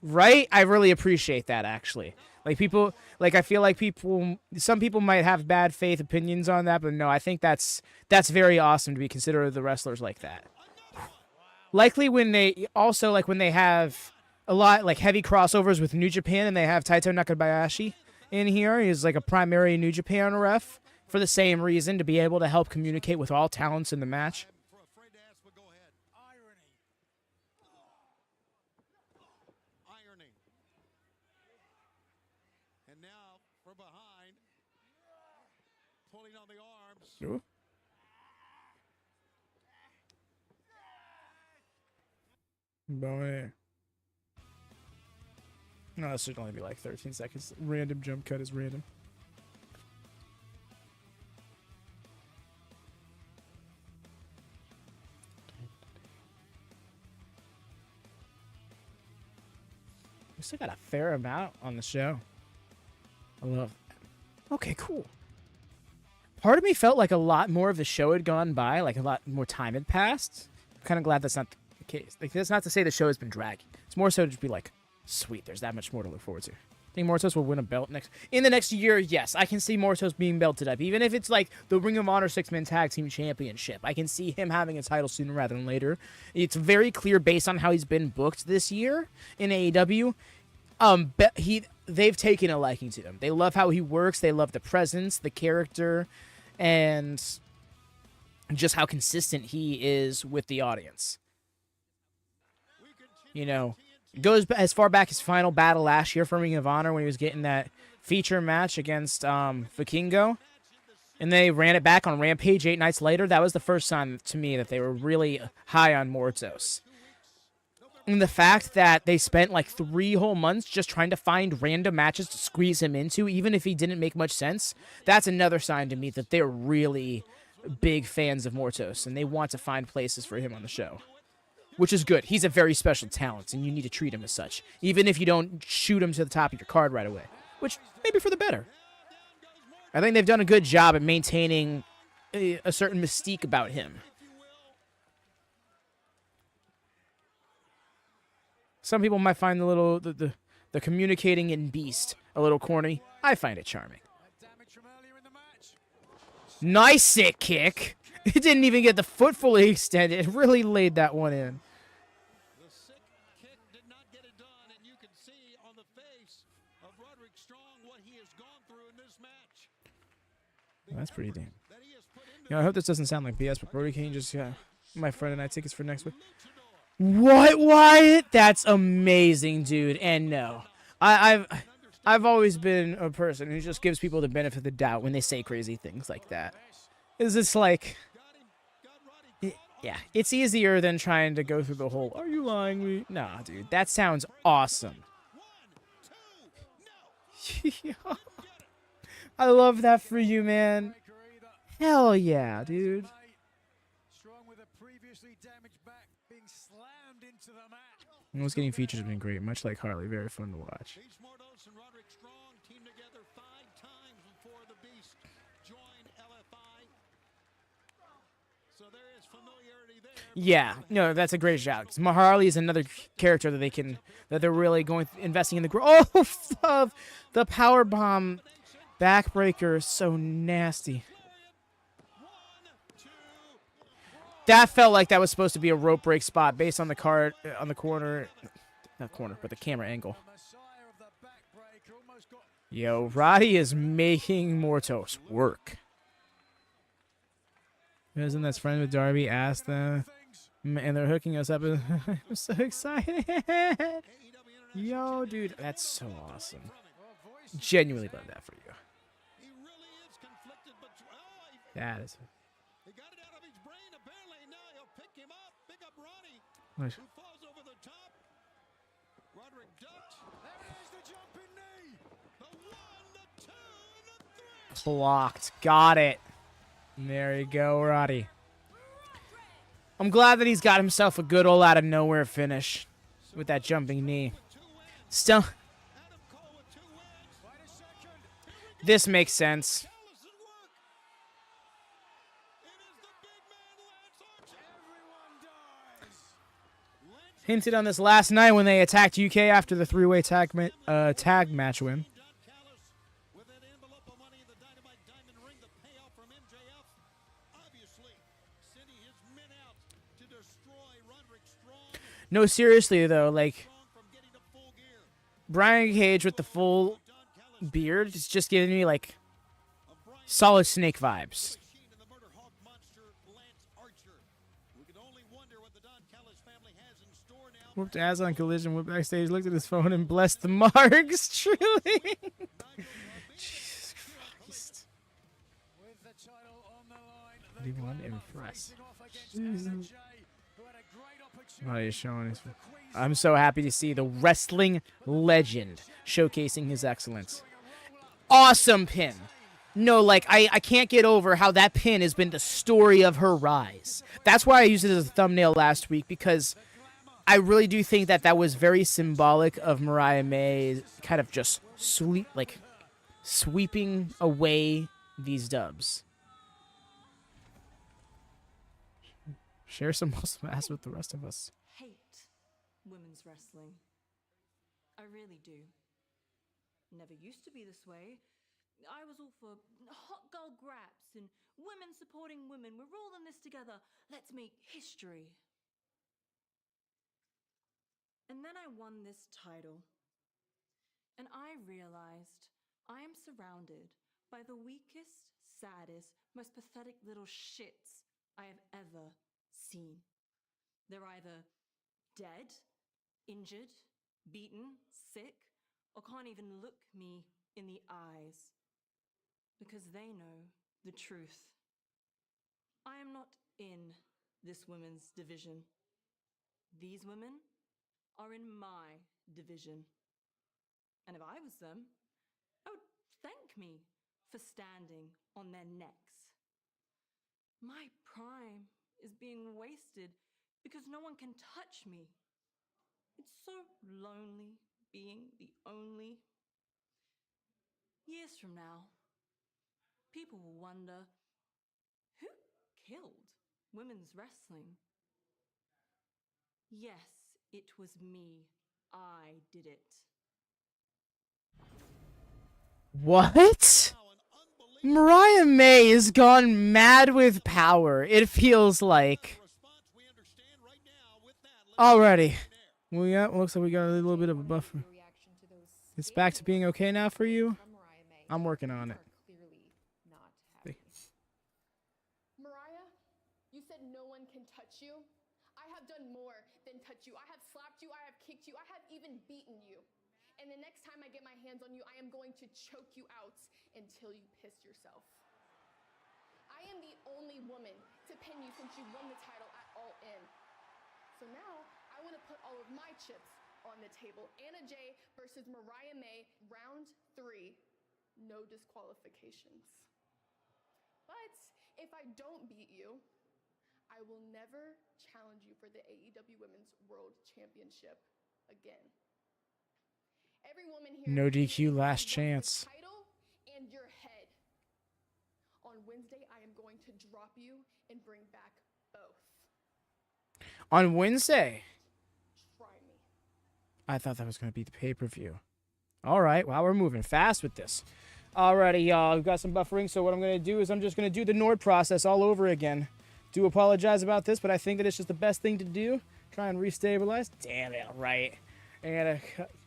Right? I really appreciate that, actually. Like, people, like, I feel like some people might have bad faith opinions on that, but no, I think that's very awesome to be considerate of the wrestlers like that. Likely when they have a lot, like, heavy crossovers with New Japan, and they have Taito Nakabayashi in here. He's like a primary New Japan ref for the same reason, to be able to help communicate with all talents in the match. Ooh. Boy. No, this should only be like 13 seconds. Random jump cut is random. We still got a fair amount on the show. I love that. Okay, cool. Part of me felt like a lot more of the show had gone by, like a lot more time had passed. I'm kind of glad that's not the case. Like, that's not to say the show has been dragging. It's more so to just be like, sweet, there's that much more to look forward to. I think Mortos will win a belt in the next year. Yes, I can see Mortos being belted up, even if it's like the Ring of Honor 6-man tag team championship. I can see him having a title sooner rather than later. It's very clear based on how he's been booked this year in AEW. They've taken a liking to him. They love how he works. They love the presence, the character, and just how consistent he is with the audience. You know, it goes as far back as final battle last year for Ring of Honor when he was getting that feature match against Vikingo. And they ran it back on Rampage 8 nights later. That was the first time to me that they were really high on Mortos. And the fact that they spent like 3 whole months just trying to find random matches to squeeze him into, even if he didn't make much sense, that's another sign to me that they're really big fans of Mortos, and they want to find places for him on the show. Which is good. He's a very special talent, and you need to treat him as such, even if you don't shoot him to the top of your card right away, which maybe for the better. I think they've done a good job at maintaining a certain mystique about him. Some people might find the communicating in Beast a little corny. I find it charming. Nice sick kick. It didn't even get the foot fully extended. It really laid that one in. The sick kick did not get it done, and you can see on the face of Roderick Strong what he has gone through in this match. Well, that's pretty damn. I hope this doesn't sound like BS, but Brody Kane just my friend and I tickets for next week. What, Wyatt? That's amazing, dude. And no, I've always been a person who just gives people the benefit of the doubt when they say crazy things like that. Is this like, yeah, it's easier than trying to go through the whole, are you lying me? Nah, dude, that sounds awesome. I love that for you, man. Hell yeah, dude. Strong with a previously damaged back being slammed into the mat. Those getting features have been great, much like Harley. Very fun to watch. Beast Mortos and Roderick Strong teamed together 5 times before the Beast joined LFI. So there is familiarity there. Yeah, no, that's a great shout. 'Cause Harley is another character that they're really investing in the growth. Oh, the power bomb backbreaker is so nasty. That felt like that was supposed to be a rope break spot based on the card on the corner, not corner, but the camera angle. Yo, Roddy is making Mortos work. Isn't that's friend with Darby? Asked them, and they're hooking us up. I'm so excited. Yo, dude, that's so awesome. Genuinely love that for you. That is. He got it out of his brain apparently. Now he'll pick him up. Pick up Ronnie. Nice. Who falls over the top. Roderick ducked. There's the jumping knee. The 1, the 2, and the 3. Blocked. Got it. There you go, Roddy. I'm glad that he's got himself a good old out of nowhere finish with that jumping knee. Still, this makes sense. Hinted on this last night when they attacked UK after the 3-way tag match win. No, seriously though, like Brian Cage with the full beard is just giving me like solid Snake vibes. Whooped ass on Collision, went backstage, looked at his phone, and blessed the marks. Truly. Jesus Christ. What do you want to impress? Jesus. Oh, he's showing his. I'm so happy to see the wrestling legend showcasing his excellence. Awesome pin. No, like, I can't get over how that pin has been the story of her rise. That's why I used it as a thumbnail last week, because I really do think that that was very symbolic of Mariah May kind of just sweeping away these dubs. Share some muscle mass with the rest of us. Hate women's wrestling. I really do. Never used to be this way. I was all for hot girl graps and women supporting women. We're all in this together. Let's make history. And then I won this title. And I realized I am surrounded by the weakest, saddest, most pathetic little shits I have ever seen. They're either dead, injured, beaten, sick, or can't even look me in the eyes because they know the truth. I am not in this women's division. These women are in my division. And if I was them, I would thank me for standing on their necks. My prime is being wasted because no one can touch me. It's so lonely being the only. Years from now, people will wonder, who killed women's wrestling? Yes, it was me. I did it. What? Mariah May has gone mad with power, it feels like. Alrighty. Looks like we got a little bit of a buffer. It's back to being okay now for you? I'm working on it. Mariah, you said no one can touch you. I have done more than touch you. I have slapped you, I have kicked you, I have even beaten you. And the next time I get my hands on you, I am going to choke you out until you piss yourself. I am the only woman to pin you since you won the title at All In. So now, I want to put all of my chips on the table. Anna Jay versus Mariah May, round 3. No disqualifications. But If I don't beat you, I will never challenge you for the AEW Women's World Championship again. Every woman here No in DQ, AEW last wants chance. the title and your head. On Wednesday, I am going to drop you and bring back both. On Wednesday. Try me. I thought that was going to be the pay-per-view. All right, well, we're moving fast with this. Alrighty, y'all, we've got some buffering, so what I'm going to do is I'm just going to do the Nord process all over again. Do apologize about this, but I think that it's just the best thing to do. Try and restabilize. Damn it, right. And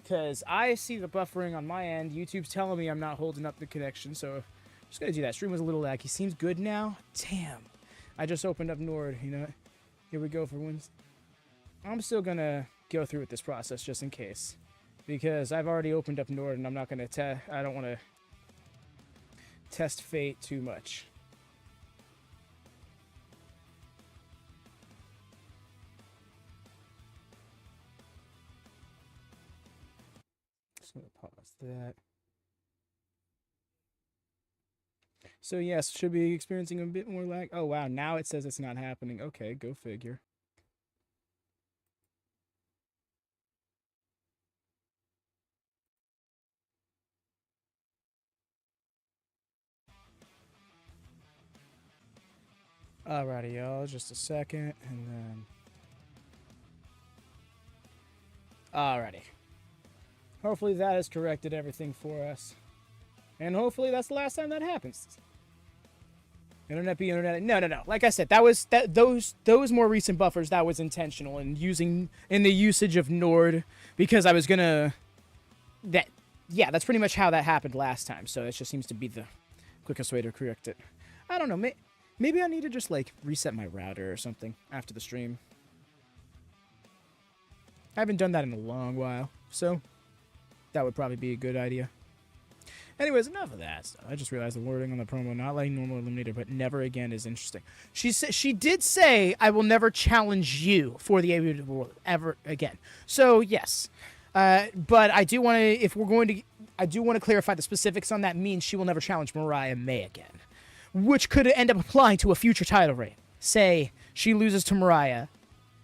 because I see the buffering on my end, YouTube's telling me I'm not holding up the connection, so I'm just going to do that. Stream was a little laggy. Seems good now. Damn. I just opened up Nord, you know. Here we go for Wednesday. I'm still going to go through with this process just in case. Because I've already opened up Nord and I'm not going to I don't want to test fate too much. Just going to pause that. So yes, should be experiencing a bit more lag. Oh wow, now it says it's not happening. Okay, go figure. Alrighty, y'all, just a second, and then... Alrighty. Hopefully that has corrected everything for us. And hopefully that's the last time that happens. Internet be internet. No. Like I said, those more recent buffers, that was intentional and in the usage of Nord, because I was gonna... Yeah, that's pretty much how that happened last time, so it just seems to be the quickest way to correct it. I don't know, maybe I need to just, like, reset my router or something after the stream. I haven't done that in a long while, so that would probably be a good idea. Anyways, enough of that stuff. I just realized the wording on the promo, not like normal eliminator, but never again is interesting. She did say, I will never challenge you for the AEW World ever again. So, yes. But I do want to, I do want to clarify the specifics on that means she will never challenge Mariah May again. Which could end up applying to a future title reign. Say, she loses to Mariah,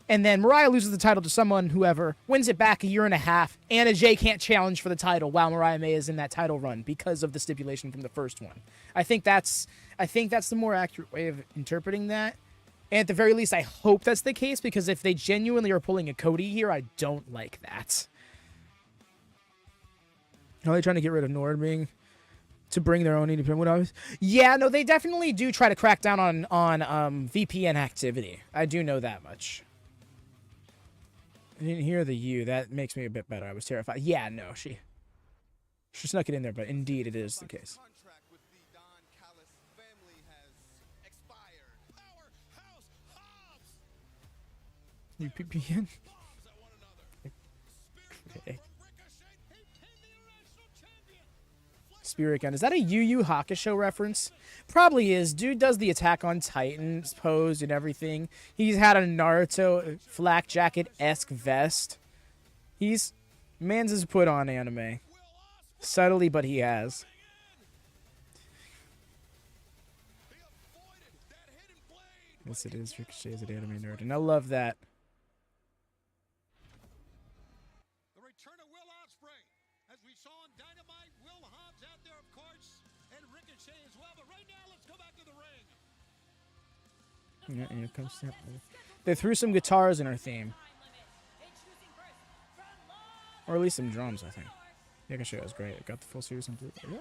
and then Mariah loses the title to someone, whoever, wins it back a year and a half, Anna Jay can't challenge for the title while Mariah May is in that title run because of the stipulation from the first one. I think that's the more accurate way of interpreting that. And at the very least, I hope that's the case, because if they genuinely are pulling a Cody here, I don't like that. Are they trying to get rid of Nord being... to bring their own independent? Yeah, no, they definitely do try to crack down on VPN activity. I do know that much. I didn't hear the U. That makes me a bit better. I was terrified. Yeah, no, she snuck it in there, but indeed it is the case. You PPN? Okay. Spirit Gun. Is that a Yu Yu Hakusho reference? Probably is. Dude does the Attack on Titan's pose and everything. He's had a Naruto flak jacket-esque vest. Mans has put on anime. Subtly, but he has. Yes, it is. Ricochet is an anime nerd, and I love that. Yeah, here comes Statlander. They threw some guitars in our theme. Or at least some drums, I think. Yeah, I can show you. It was great. I got the full series on blue. Yeah.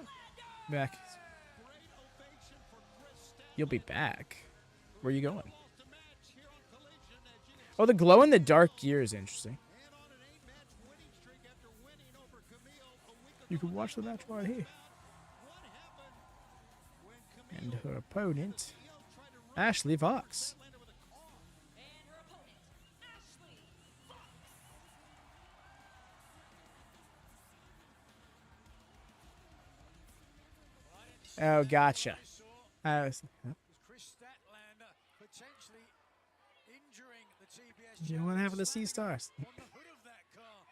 Back. You'll be back. Where are you going? Oh, the glow in the dark gear is interesting. You can watch the match right here. And her opponent, Ashley Vox. Oh, gotcha. Kris Statlander potentially injuring the TBS. You want to have the Sea Stars? On the hood of that car.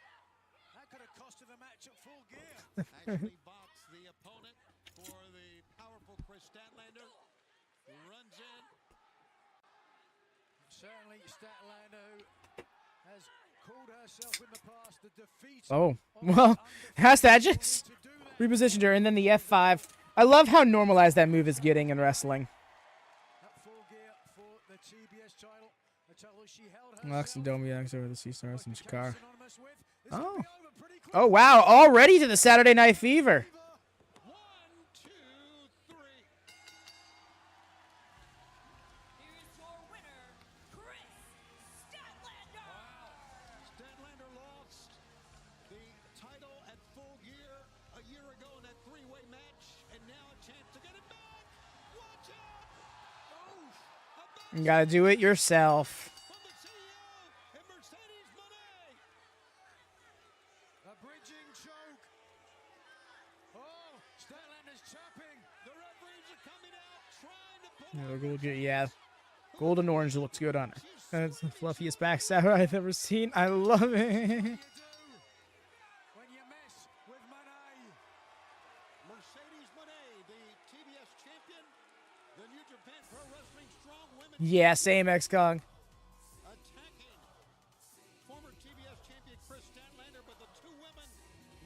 That could have costed the match at full gear. Actually, Vox, the opponent for the powerful Kris Statlander, runs in. Certainly, Statlander, who has called herself in the past the defeat. Oh, well, how's that just repositioned her, and then the F5. I love how normalized that move is getting in wrestling. At full gear for the TBS title. A title she held Lux and herself. Domiax over the Sea Stars and Shikar. Synonymous with. This Oh. could be over pretty quick. Oh, wow. Already to the Saturday Night Fever. 1, 2, 3. Here's your winner, Kris Statlander. Statlander lost the title at Full Gear a year ago in that three-way match, and now a chance to get it back. Watch out! Oof! A You gotta do it yourself. from the CEO and Mercedes Monet. A bridging choke. Oh, Statlander's chopping. The referees are coming out, trying to pull Yeah, gold and orange looks good on her. That's the fluffiest backstabber I've ever seen. I love it. When you mess with Monet. Mercedes Monet, the TBS champion, the New Japan Pro Wrestling Strong Women Yeah, same X-Kong. attacking former TBS champion Kris Statlander, but the two women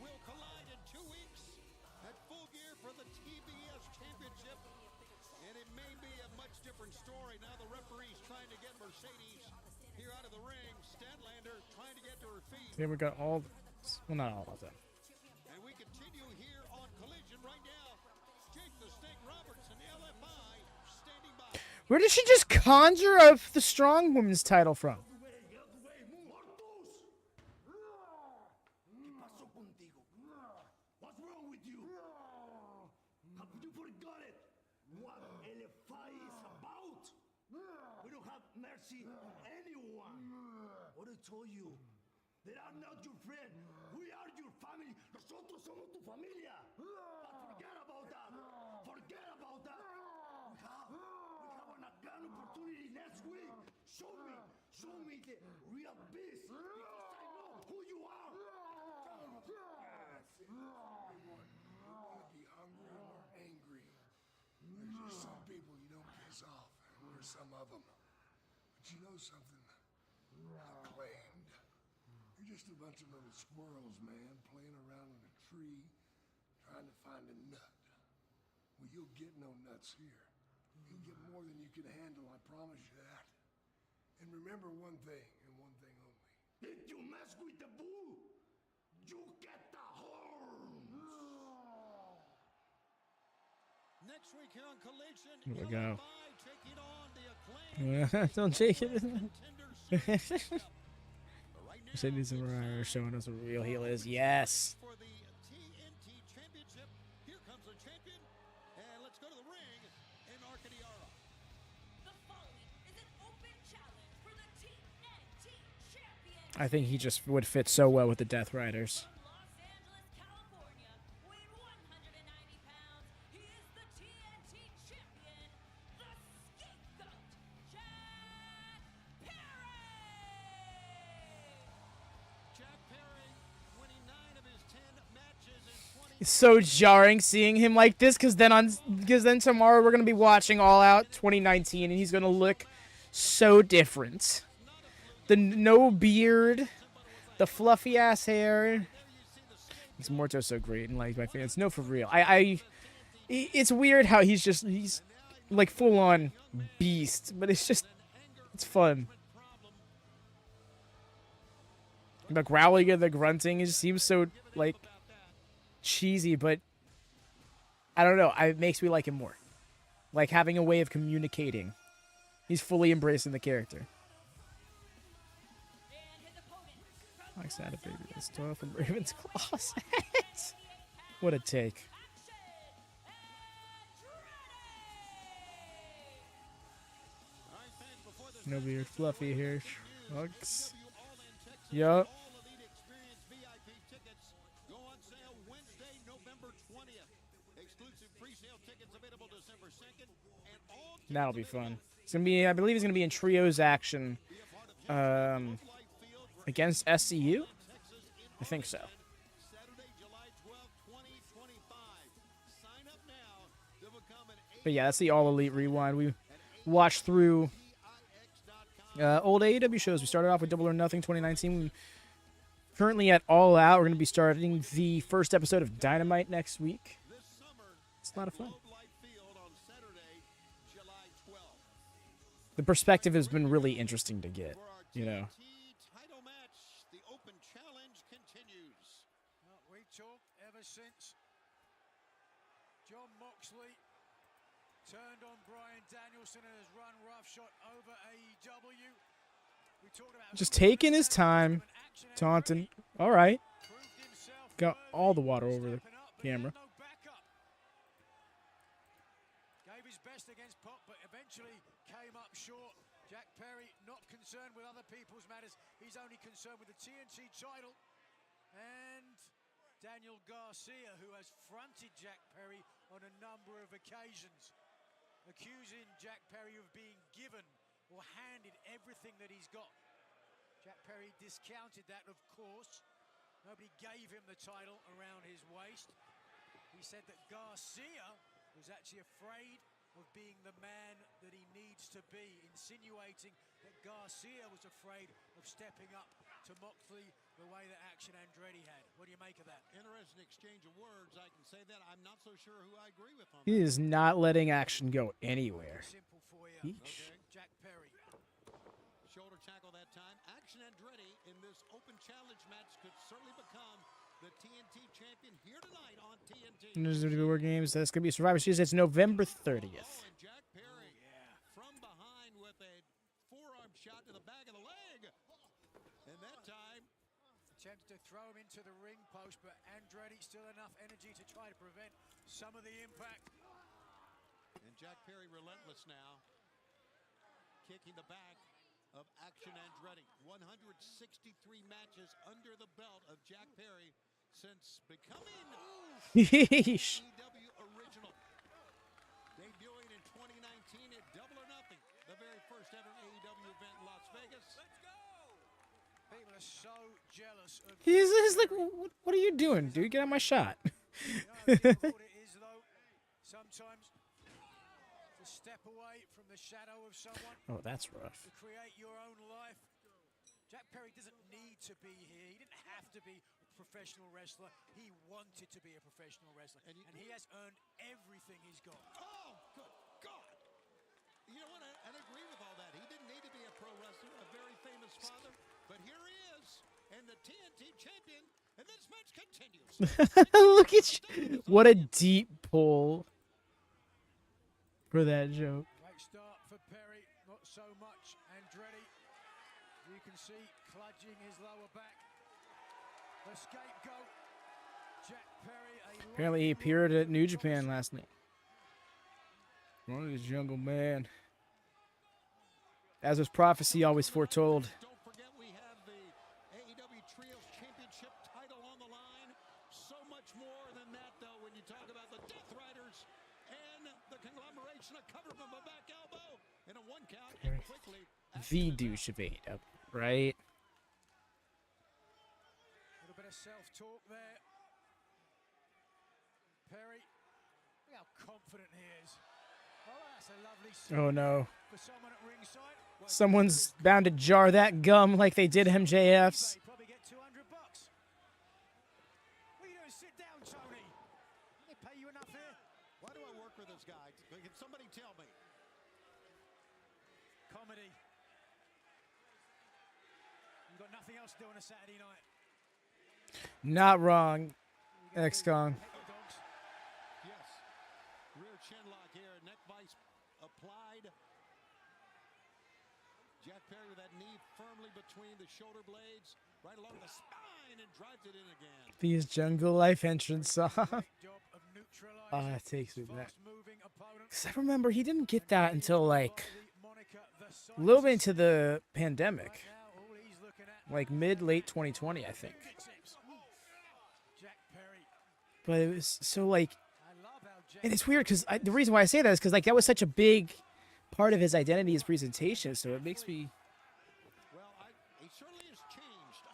will collide in 2 weeks at Full Gear for the TBS championship. And it may be a much different story. Now the referee's trying to get Mercedes here out of the ring. Statlander trying to get to her feet. Here we got all, well, not all of them. And we continue here on Collision right now. Jake the Snake Roberts and LFI standing by. Where did she just conjure up the strong women's title from? pasó contigo? What's wrong with you? Have you forgot it? What LFI is about? We don't have mercy on anyone. What I told you, they are not your friend. We are your family. Nosotros somos tu familia. But forget about that. Forget about that. We have an grand opportunity next week. Show me the real beast. Because I know who you are. Be hungry or angry. There's just some people you don't piss off, and we're some of them. But you know something? Acclaimed. You're just a bunch of little squirrels, man, playing around in a tree, trying to find a nut. Well, you'll get no nuts here. You'll get more than you can handle, I promise you that. And remember one thing, and one thing only. If you mess with the bull, you get the horns. Next week here on Collision, Here we go. LFI taking on the Acclaimed. Don't shake it. Contenders series. Right now, Mercedes and Mariah are showing us what a real heel is. Yes. for the TNT Championship. Here comes the champion. And let's go to the ring in Arcadiara. The following is an open challenge for the TNT champion. I think he just would fit so well with the Death Riders. From Los Angeles, California, weighing 190 pounds, he is the TNT champion, the scapegoat, Jack Perry. Jack Perry winning 9 of his 10 matches in 20. It's so jarring seeing him like this, because then tomorrow we're gonna be watching All Out 2019, and he's gonna look so different. The no beard, the fluffy ass hair. Makes Mortos so great and liked by fans. No, for real. It's weird how he's like full on beast, but it's fun. The growling and the grunting, it just seems so like cheesy, but I don't know. It makes me like him more. Like having a way of communicating. He's fully embracing the character. Like that, baby. That's tough from Raven's closet. What a take. No beard, fluffy hair, shrugs. Yup. All Elite Experience VIP tickets go on sale Wednesday, November 20th. Exclusive pre-sale tickets available December 2nd. And all That'll be fun. It's gonna be, I believe, he's gonna be in trios action, against SCU. I think so. Saturday, July 12th, 2025. Sign up now to become an But yeah, that's the All Elite Rewind. watch through old AEW shows. We started off with Double or Nothing 2019. Currently at All Out. We're going to be starting the first episode of Dynamite next week. It's a lot of fun. The perspective has been really interesting to get, you know. Title match, the open challenge continues. We talked ever since John Moxley turned on Bryan Danielson and has run roughshod over AEW. We talked about Just taking his time, taunting. All right. Got all the water over the camera. Gave his best against Pop, but eventually came up short. Jack Perry not concerned with other people's matters. He's only concerned with the TNT title. And Daniel Garcia, who has fronted Jack Perry on a number of occasions, accusing Jack Perry of being given or handed everything that he's got. Jack Perry discounted that, of course. Nobody gave him the title around his waist. He said that Garcia was actually afraid of being the man that he needs to be, insinuating that Garcia was afraid of stepping up to Moxley the way that Action Andretti had. What do you make of that? Interesting exchange of words. I can say that. I'm not so sure who I agree with on He that. is not letting Action go anywhere. Simple for you. Yeesh. Okay. Jack Perry. Shoulder tackle that time. Action Andretti in this open challenge match could certainly become the TNT champion here tonight on TNT. There's going to be more games. That's going to be Survivor Series. It's November 30th. Oh, and Jack Perry from behind with a forearm shot to the back of the leg. And that time, Attempted to throw him into the ring post, but Andretti still enough energy to try to prevent some of the impact. and Jack Perry relentless now, kicking the back of Action Andretti. 163 matches under the belt of Jack Perry since becoming AEW original. Debuting in 2019 at Double or Nothing, the very first ever AEW event in Las Vegas. Let's go! People are so jealous of He's like, what are you doing, dude? Get out my shot. You know how difficult it is, though, sometimes to step away from the shadow of someone. Oh, that's rough. To create your own life. Jack Perry doesn't need to be here. He didn't have to be a professional wrestler. He wanted to be a professional wrestler. And he has earned everything he's got. Oh, good God. You know what? I agree with all that. He didn't need to be a pro wrestler, a very famous father. But here he is, and the TNT champion, and this match continues. Look at you. What a deep pull for that joke. Great start for Perry, not so much Andretti. You can see clutching his lower back. The scapegoat, Jack Perry. Apparently he appeared at New Japan last night. One of his jungle man. As was prophecy always foretold. Don't forget we have the AEW Trios Championship title on the line. So much more than that, though, when you talk about the Death Riders and the Conglomeration. A cover from a back elbow and a one count. And quickly, The douche of AEW, right? A little bit of self-talk there. Perry, look how confident he is. Oh, that's a lovely Oh no. for someone at ringside. Someone's bound to jar that gum like they did MJF's. Probably get $200. What are you doing? Sit down, Tony. They pay you enough here. why do I work with this guy? Can somebody tell me? Comedy. You've got nothing else to do on a Saturday night. Not wrong, X-Kong. Yes. Rear chin lock here. Neck vice applied. Jack Perry with that knee firmly between the shoulder blades, right along the spine, and drives it in again. These Jungle Life entrance song. It takes me back. 'Cause I remember he didn't get that until like a little bit into the pandemic. Like mid-late 2020, I think. But it was so like, and it's weird because the reason why I say that is because like that was such a big part of his identity, his presentation. So it makes me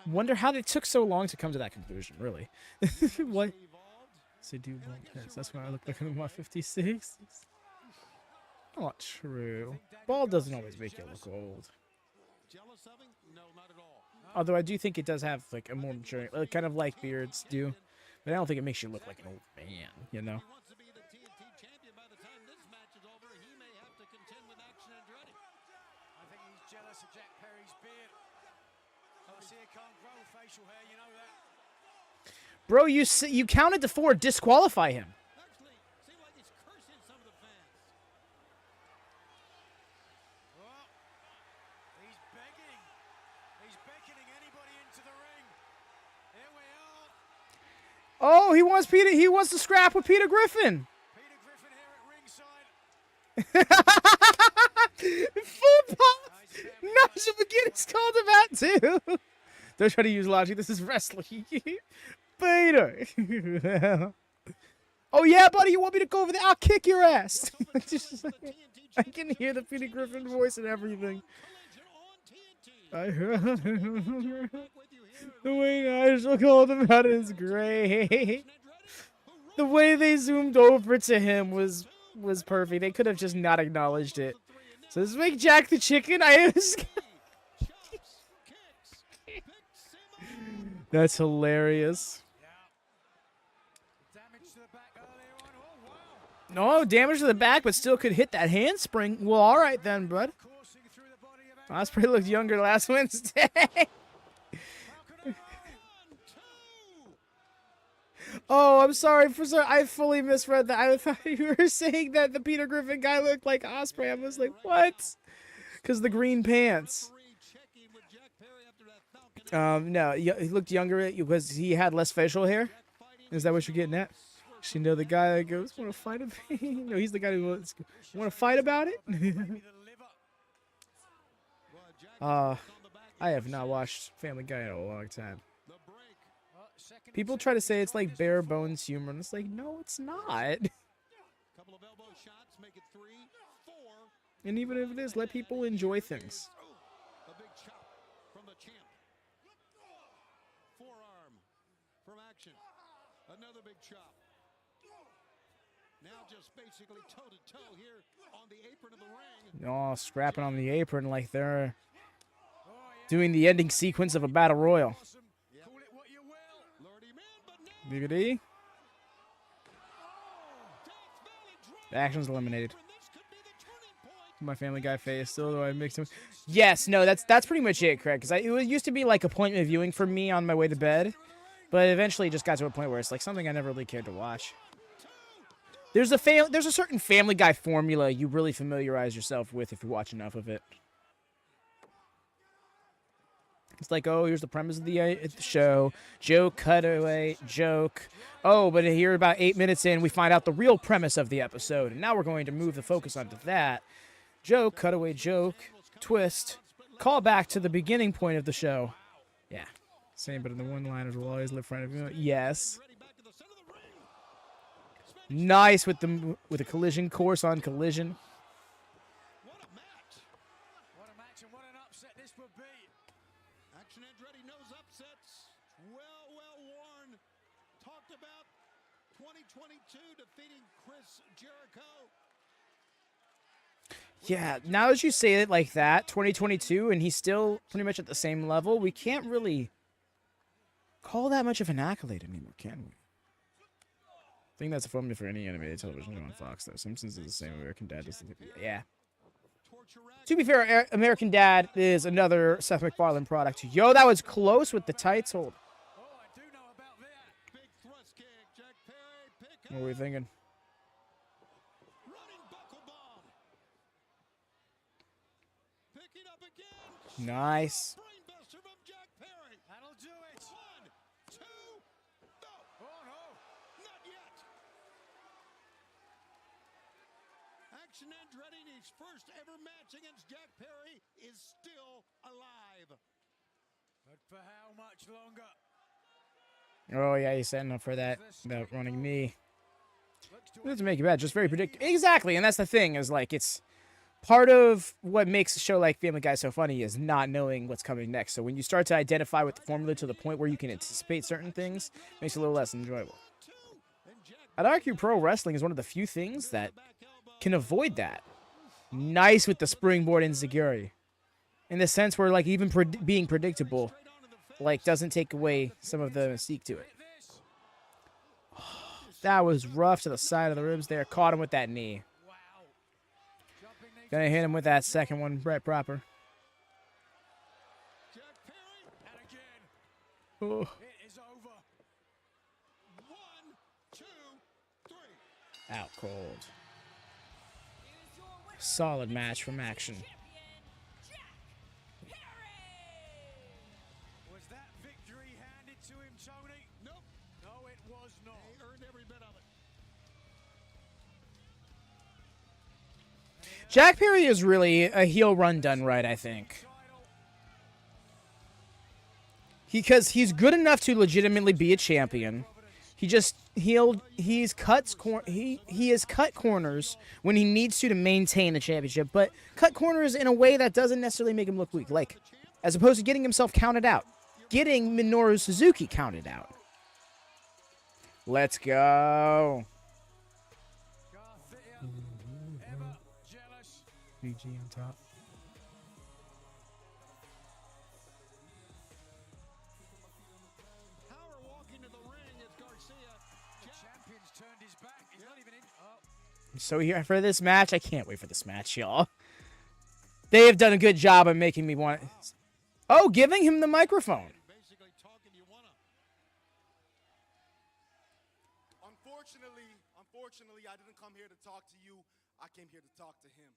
wonder how they took so long to come to that conclusion. Really, what? So do That's why I look like I'm in my 56. Not true. Bald doesn't always make you look old. Jealous of him? No, not at all. Although I do think it does have like a more mature, kind of like beards do. But I don't think it makes you look like an old man, you know? He wants to be the TNT champion by the time this match is over. He may have to contend with Action Andretti. I think he's jealous of Jack Perry's beard. I see it can't grow facial hair, you know that. Bro, you counted to 4, disqualify him. Actually, seems like he's cursing some of the fans. Well, he's begging. He's beckoning anybody into the ring. Here we are. Oh, he wants to scrap with Peter Griffin. Peter Griffin here at ringside. Full pop. Nice McGinnis called him out too. Don't try to use logic. This is wrestling. Peter. Oh yeah, buddy. You want me to go over there? I'll kick your ass. I can hear the Peter Griffin voice and everything. I heard the way Nigel called him out is great. The way they zoomed over to him was perfect. They could have just not acknowledged it. So this make Jack the Chicken. That's hilarious. No damage to the back, but still could hit that handspring. Well, all right then, bud. Ospreay looked younger last Wednesday. Oh, I'm sorry. I fully misread that. I thought you were saying that the Peter Griffin guy looked like Ospreay. I was like, what? Because the green pants. No, he looked younger because he had less facial hair. Is that what you're getting at? You know the guy that goes, want to fight about it? No, he's the guy who wants, want to fight about it? I have not watched Family Guy in a long time. People try to say it's like bare bones humor, and it's like, no, it's not. And even if it is, let people enjoy things. A big chop from the champ. Forearm from Action. Another big chop. Now just basically toe-to-toe here on the apron of the ring. Oh, scrapping on the apron like they're doing the ending sequence of a battle royal. BBD. Action's eliminated. My Family Guy face. Still, do I mix him? Yes, no, that's pretty much it, Craig. Because it used to be like appointment viewing for me on my way to bed, but eventually it just got to a point where it's like something I never really cared to watch. There's a certain Family Guy formula you really familiarize yourself with if you watch enough of it. It's like, oh, here's the premise of the show. Joke, cutaway, joke. Oh, but here about 8 minutes in, we find out the real premise of the episode. And now we're going to move the focus onto that. Joke, cutaway, joke, twist. Call back to the beginning point of the show. Yeah. Same, but in the one-liners will always live front of you. Yes. Nice with a collision course on Collision. What a match and what an upset this would be. Action Andretti knows upsets. Well worn. Talked about 2022 defeating Chris Jericho. Yeah, now as you say it like that, 2022, and he's still pretty much at the same level, we can't really call that much of an accolade anymore, can we? I think that's a formula for any animated television show on Fox, though. Simpsons is the same. American Dad is the yeah. To be fair, American Dad is another Seth MacFarlane product. Yo, that was close with the tights hold. Oh, I do know about that. Big thrust kick. Jack Perry pick What were we thinking? Running buckle bomb. Picking up again. Nice. Brainbuster from Jack Perry. That'll do it. 1, 2, no. Oh, no. Not yet. Action Andretti in his first ever match against Jack Perry is still alive. But for how much longer? Oh, yeah, he's setting up for that running knee. It doesn't make it bad, just very predictable. Exactly, and that's the thing, is like, it's part of what makes a show like Family Guy so funny is not knowing what's coming next. So when you start to identify with the formula to the point where you can anticipate certain things, it makes it a little less enjoyable. I'd argue pro wrestling is one of the few things that can avoid that. Nice with the springboard enziguri. In the sense where, like, even being predictable, like, doesn't take away some of the mystique to it. That was rough to the side of the ribs there. Caught him with that knee. Gonna hit him with that second one right proper. Oh. Out cold. Solid match from Action. Was that victory handed to him, Tony? Nope. No, it was not. He earned every bit of it. Jack Perry is really a heel run done right, I think. Because he's good enough to legitimately be a champion. He just he has cut corners when he needs to maintain the championship, but cut corners in a way that doesn't necessarily make him look weak. Like, as opposed to getting himself counted out, getting Minoru Suzuki counted out. Let's go. BG on top. So here for this match, I can't wait for this match, y'all. They have done a good job of making me want. Oh, giving him the microphone. Unfortunately, I didn't come here to talk to you. I came here to talk to him.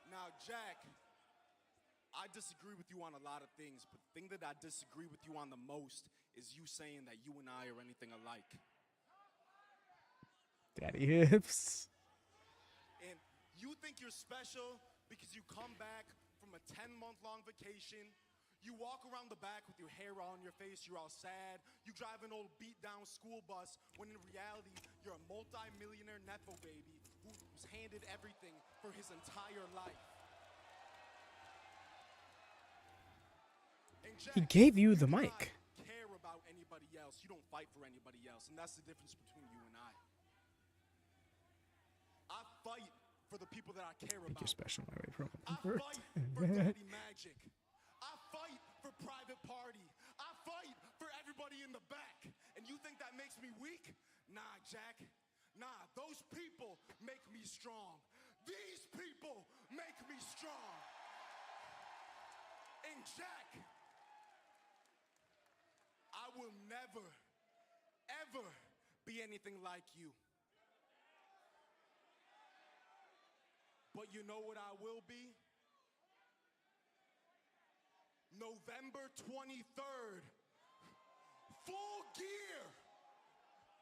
Now, Jack, I disagree with you on a lot of things, but the thing that I disagree with you on the most is you saying that you and I are anything alike. Daddy hips. And you think you're special because you come back from a 10-month-long vacation. You walk around the back with your hair on your face. You're all sad. You drive an old beat-down school bus when in reality, you're a multi-millionaire Nepo baby who's handed everything for his entire life. And Jack, He gave you the mic. You don't care about anybody else. You don't fight for anybody else. And that's the difference between you and I. I fight for the people that I care about. You're special, my way from. I fight for Daddy Magic. I fight for Private Party. I fight for everybody in the back. And you think that makes me weak? Nah, Jack. Nah, those people make me strong. These people make me strong. And Jack, I will never, ever be anything like you. But you know what I will be? November 23rd, Full Gear.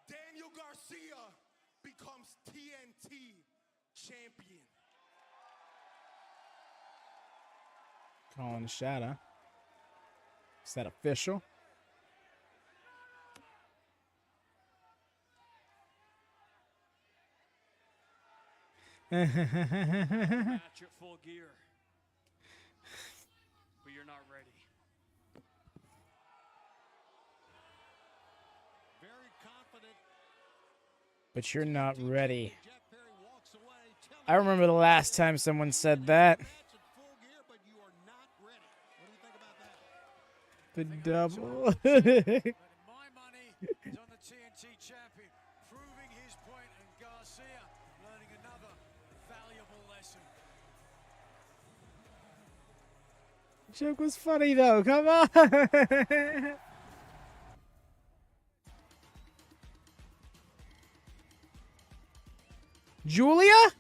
Daniel Garcia becomes TNT champion. Calling the shot, huh? Is that official? Match at Full Gear. But you're not ready. Very confident. But you're not ready. I remember the last time someone said that. The double. My money is on the TNT champion, proving his point, and Garcia learning another valuable lesson. Joke was funny though. Come on. Julia?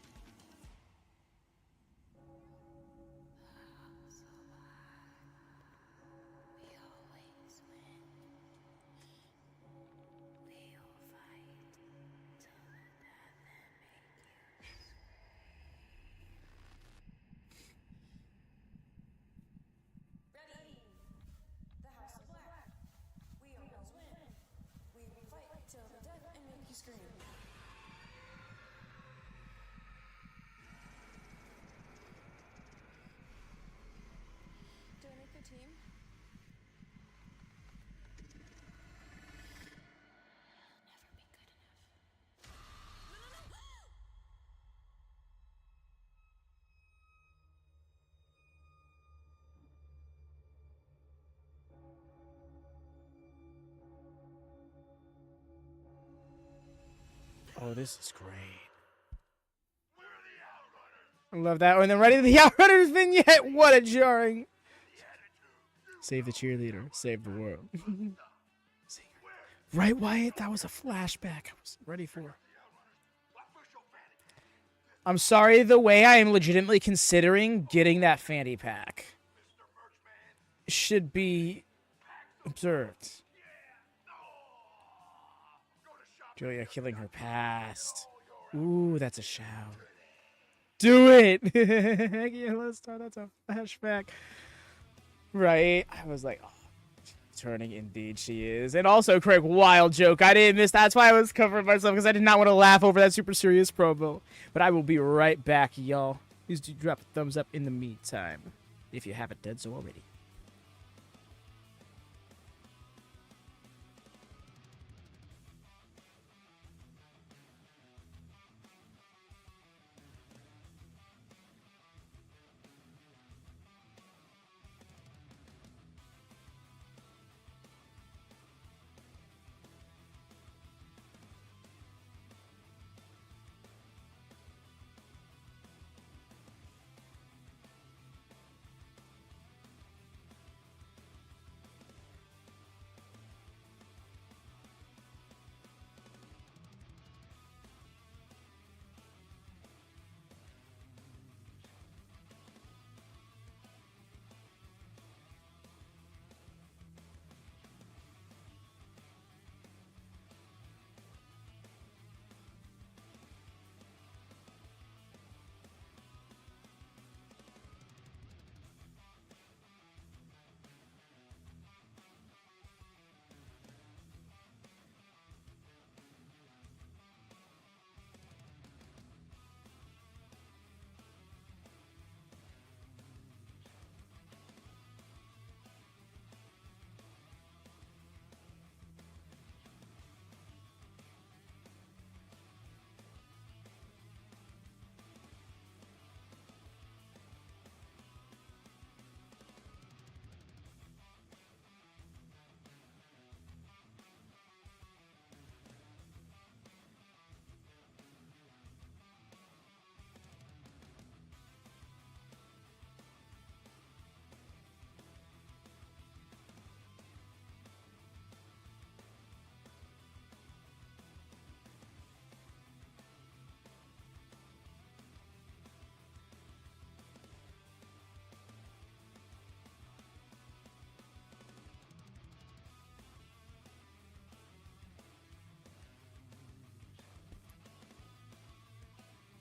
Oh, this is great. I love that. Oh, and then right into the Outrunners vignette. What a jarring. Save the cheerleader. Save the world. Right, Wyatt? That was a flashback I was ready for. I'm sorry, the way I am legitimately considering getting that fanny pack should be observed. Julia killing her past. Ooh, that's a shout. Do it! Yeah, let's start. That's a flashback. Right? I was like, oh, turning indeed she is. And also, Craig, wild joke. I didn't miss that. That's why I was covering myself, because I did not want to laugh over that super serious promo. But I will be right back, y'all. Please do drop a thumbs up in the meantime, if you haven't done so already.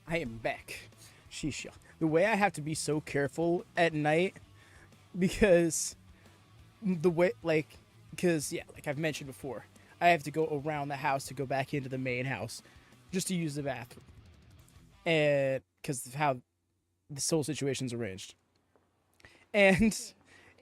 I am back. Sheesh. The way I have to be so careful at night, because yeah, like I've mentioned before, I have to go around the house to go back into the main house just to use the bathroom. And because of how this whole situation's arranged. And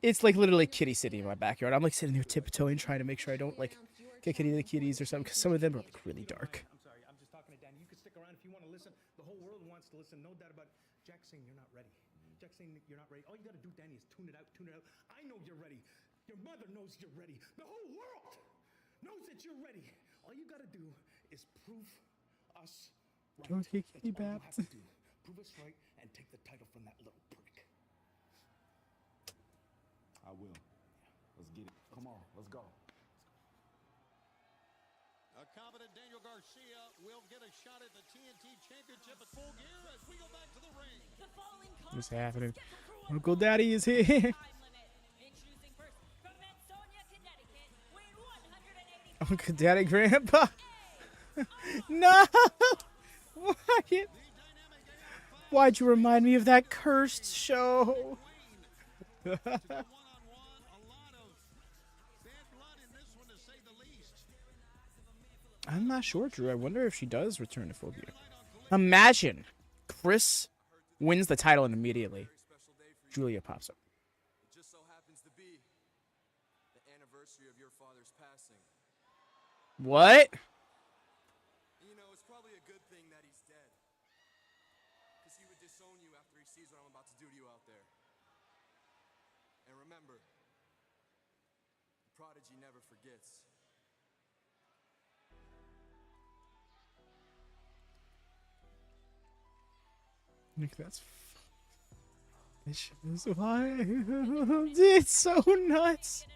it's like literally kitty sitting in my backyard. I'm like sitting there tiptoeing, trying to make sure I don't like kick any of the kitties or something, because some of them are like really dark. I'm sorry, I'm just talking to Danny. You can stick around if you want to listen. The whole world wants to listen, no doubt about it. Jack saying you're not ready. Jack saying that you're not ready. All you gotta do, Danny, is tune it out, tune it out. I know you're ready. Your mother knows you're ready. The whole world knows that you're ready. All you gotta do is prove us right. Don't get kitty That's all you bats. have to do. Prove us right and take the title from that little prick. I will. Let's get it. Come on, let's go. A confident Daniel Garcia will get a shot at the TNT Championship at Full Gear as we go back to the ring. What's happening? Uncle Daddy is here. Uncle Daddy Grandpa. No! Why'd you remind me of that cursed show? I'm not sure, Drew. I wonder if she does return to Full Gear. Imagine Kris wins the title and immediately Julia pops up. It just so happens to be the anniversary of your father's passing. What? You know, it's probably a good thing that he's dead. Because he would disown you after he sees what I'm about to do to you out there. And remember, the prodigy never forgets. Nick, that's why it's so nuts.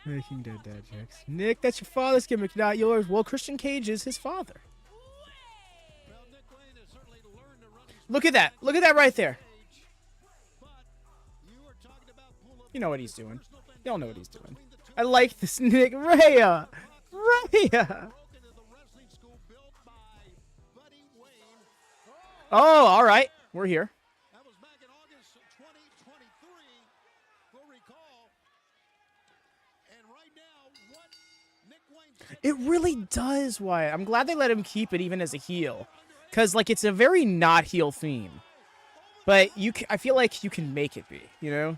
Making dead dad jokes. Nick, that's your father's gimmick, not yours. Well, Christian Cage is his father. Look at that. Look at that right there. You know what he's doing. Y'all know what he's doing. I like this, Nick. Rhea. Rhea. Oh, all right. We're here. It really does, Wyatt. I'm glad they let him keep it even as a heel. Because, like, it's a very not heel theme. But I feel like you can make it be, you know?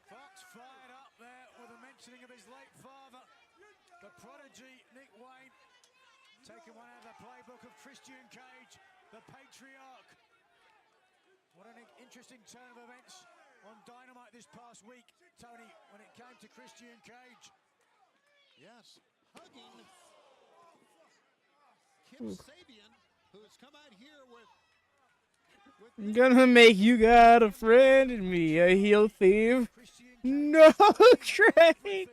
Fox fired up there with a mentioning of his late father, the prodigy Nick Wayne, taking one out of the playbook of Christian Cage, the patriarch. What an interesting turn of events on Dynamite this past week, Tony, when it came to Christian Cage. Yes, hugging Kim Sabian, who has come out here with I'm gonna make you got a friend in me, a heel theme. No, Craig!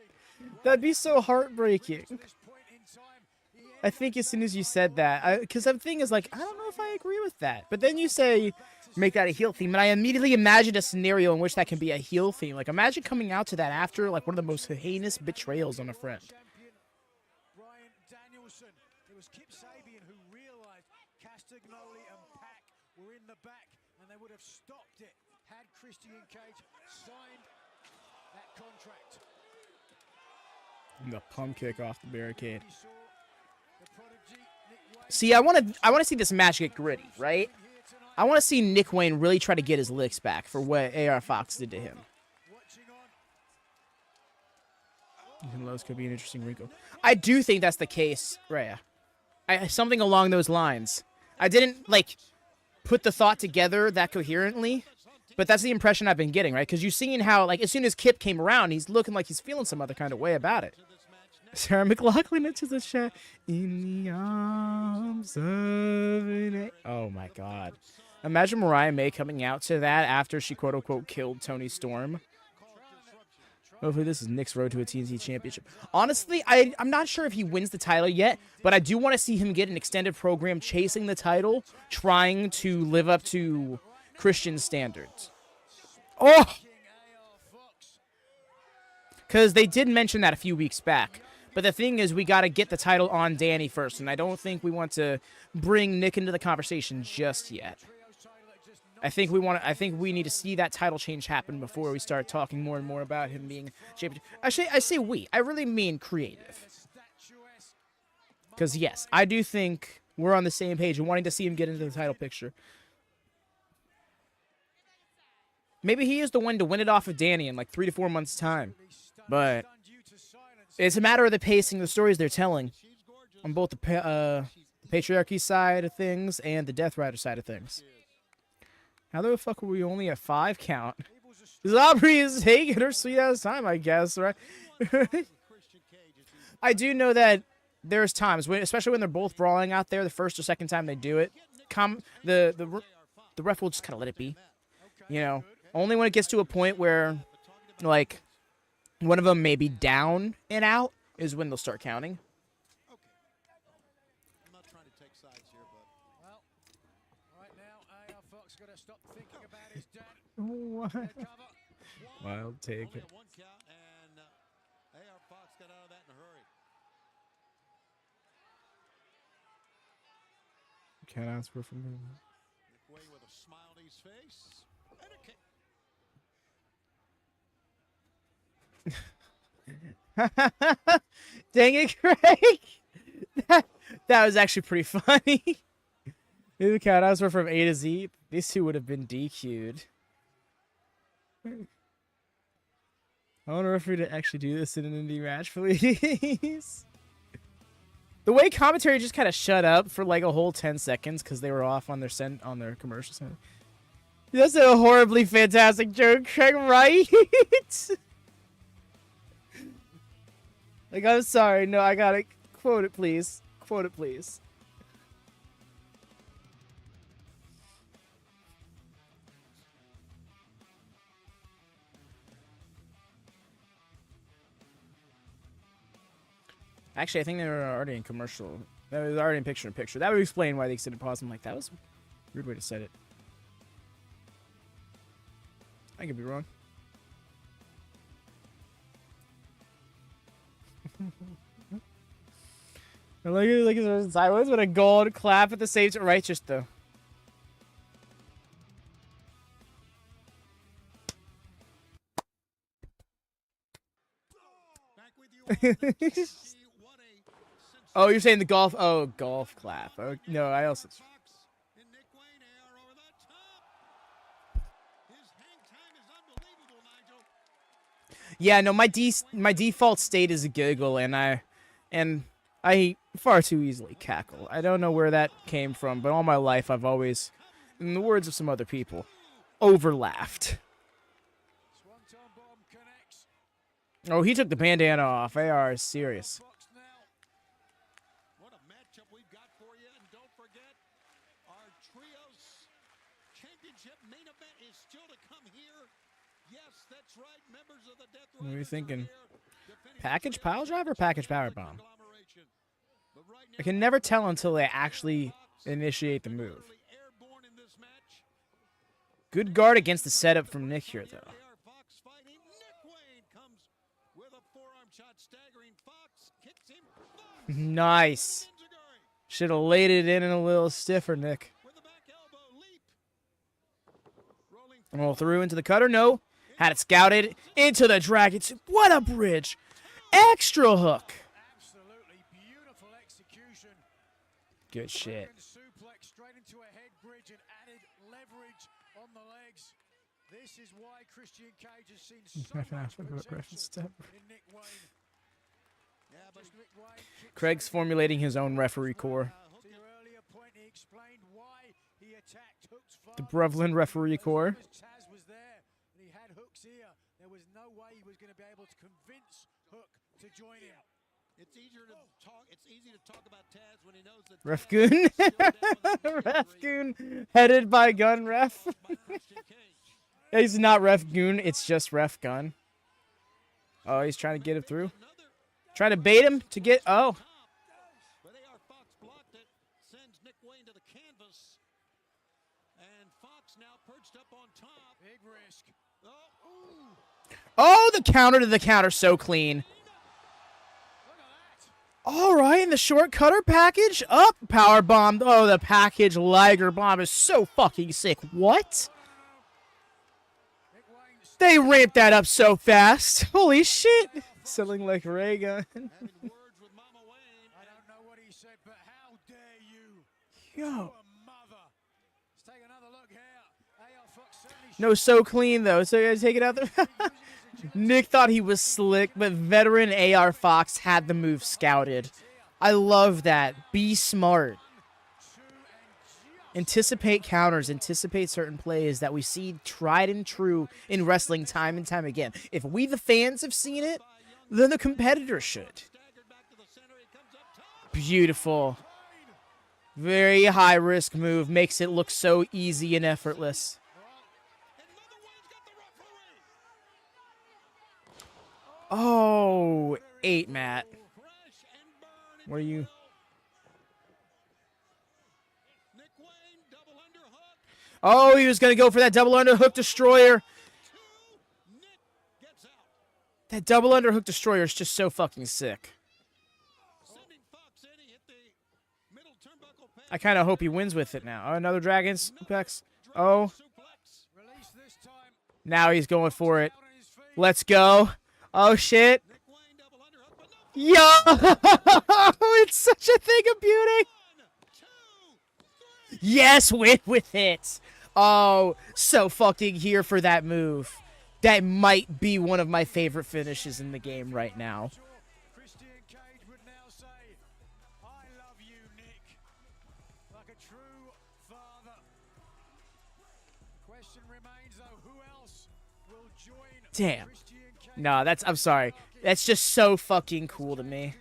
That'd be so heartbreaking. I think as soon as you said that, because the thing is, like, I don't know if I agree with that. But then you say, make that a heel theme, and I immediately imagined a scenario in which that can be a heel theme. Like, imagine coming out to that after, like, one of the most heinous betrayals on a friend. Brian Danielson. It was Kip Sabian who realized Castagnoli and Pac were in the back, and they would have stopped it had Christian Cage signed that contract. The pump kick off the barricade. See, I want to see this match get gritty, right? I want to see Nick Wayne really try to get his licks back for what AR Fox did to him. Even Lowe's could be an interesting wrinkle. I do think that's the case, Rhea. Something along those lines. I didn't, like, put the thought together that coherently, but that's the impression I've been getting, right? Because you've seen how, like, as soon as Kip came around, he's looking like he's feeling some other kind of way about it. Sarah McLaughlin into the chat. In the arms of an... Oh, my God. Imagine Mariah May coming out to that after she, quote-unquote, killed Tony Storm. Hopefully this is Nick's road to a TNT championship. Honestly, I'm not sure if he wins the title yet, but I do want to see him get an extended program chasing the title, trying to live up to Christian standards. Oh! Because they did mention that a few weeks back. But the thing is, we got to get the title on Danny first, and I don't think we want to bring Nick into the conversation just yet. I think we need to see that title change happen before we start talking more and more about him being champion. I say we. I really mean creative. Because yes, I do think we're on the same page and wanting to see him get into the title picture. Maybe he is the one to win it off of Danny in like 3 to 4 months' time. But it's a matter of the pacing, the stories they're telling on both the patriarchy side of things and the Death Rider side of things. How the fuck were we only at 5 count? Aubrey is taking her sweet ass time, I guess, right? I do know that there's times, especially when they're both brawling out there, the first or second time they do it, the ref will just kind of let it be. You know, only when it gets to a point where, like, one of them may be down and out is when they'll start counting. I'm not trying to take sides here, but well, right now AR Fox got to stop thinking about his dad. Wild take. only a 1 count, and AR Fox got out of that in a hurry. Can't answer from him. Nick Wayne with a smile on his face and a kick. Dang it, Craig! That was actually pretty funny. The countouts were from A to Z. These two would have been DQ'd. I want a referee to actually do this in an indie match, please. The way commentary just kind of shut up for like a whole 10 seconds because they were off on their commercials. That's a horribly fantastic joke, Craig, right? Like, I'm sorry. No, I gotta quote it, please. opponent, please. Actually, I think they were already in commercial. That was already in picture-in-picture. That would explain why they extended pause. I'm like, that was a weird way to set it. I could be wrong. Look at sideways with a gold clap at the same time. Right, just though. Oh, you're saying the golf? Oh, golf clap. Oh, no, I also. Yeah, no, my default state is a giggle, and I far too easily cackle. I don't know where that came from, but all my life I've always, in the words of some other people, overlaughed. Oh, he took the bandana off. AR is serious. What a matchup we've got for you, and don't forget, our trios championship main event is still to come here. Yes, that's right, members of the Death What are you Riders thinking? here. Package pile drive or package power bomb? I can never tell until they actually initiate the move. Good guard against the setup from Nick here, though. Nice. Should have laid it in a little stiffer, Nick. Roll through into the cutter. No. Had it scouted into the dragon. What a bridge. Extra hook. Absolutely beautiful execution. Good shit. Suplex straight into a head bridge and added leverage on the legs. This is why Christian Cage has seen so much potential in Nick Wayne. Craig's formulating his own referee core. The Brevlin referee core. Taz was there and he had Hook's ear. There was no way he was going to be able to convince Hook to join him. It's easier to talk. It's easy to talk about Taz when he knows that Ref Goon. Ref Goon. Headed by Gun Ref. He's not Ref Goon. It's just Ref Gun. Oh, he's trying to get him through. Trying to bait him to get. Oh. But AR Fox blocked it. Sends Nick Wayne to the canvas. And Fox now perched up on top. Big risk. Oh, the counter to the counter. So clean. All right, and the short cutter package up. Power bomb. Oh, the package Liger bomb is so fucking sick. What? They ramped that up so fast. Holy shit. Selling like Ray Gun. I don't know what he said, but how dare you? Yo. Let's take another look here. AR Fox certainly No, so clean, though. So you gotta take it out there. Nick thought he was slick, but veteran AR Fox had the move scouted. I love that. Be smart. Anticipate counters, anticipate certain plays that we see tried and true in wrestling time and time again. If we, the fans, have seen it, then the competitors should. Beautiful. Very high-risk move. Makes it look so easy and effortless. Oh, 8, Matt. What are you? Oh, he was going to go for that double underhook destroyer. That double underhook destroyer is just so fucking sick. I kind of hope he wins with it now. Oh, another Dragon Suplex. Oh. Now he's going for it. Let's go. Oh, shit. Yo! It's such a thing of beauty. Yes, win with it. Oh, so fucking here for that move. That might be one of my favorite finishes in the game right now. Christian Cage would now say, I love you, Nick. Like a true father. Question remains, though, who else will join Damn. Christian Cage? No, I'm sorry. That's just so fucking cool to me.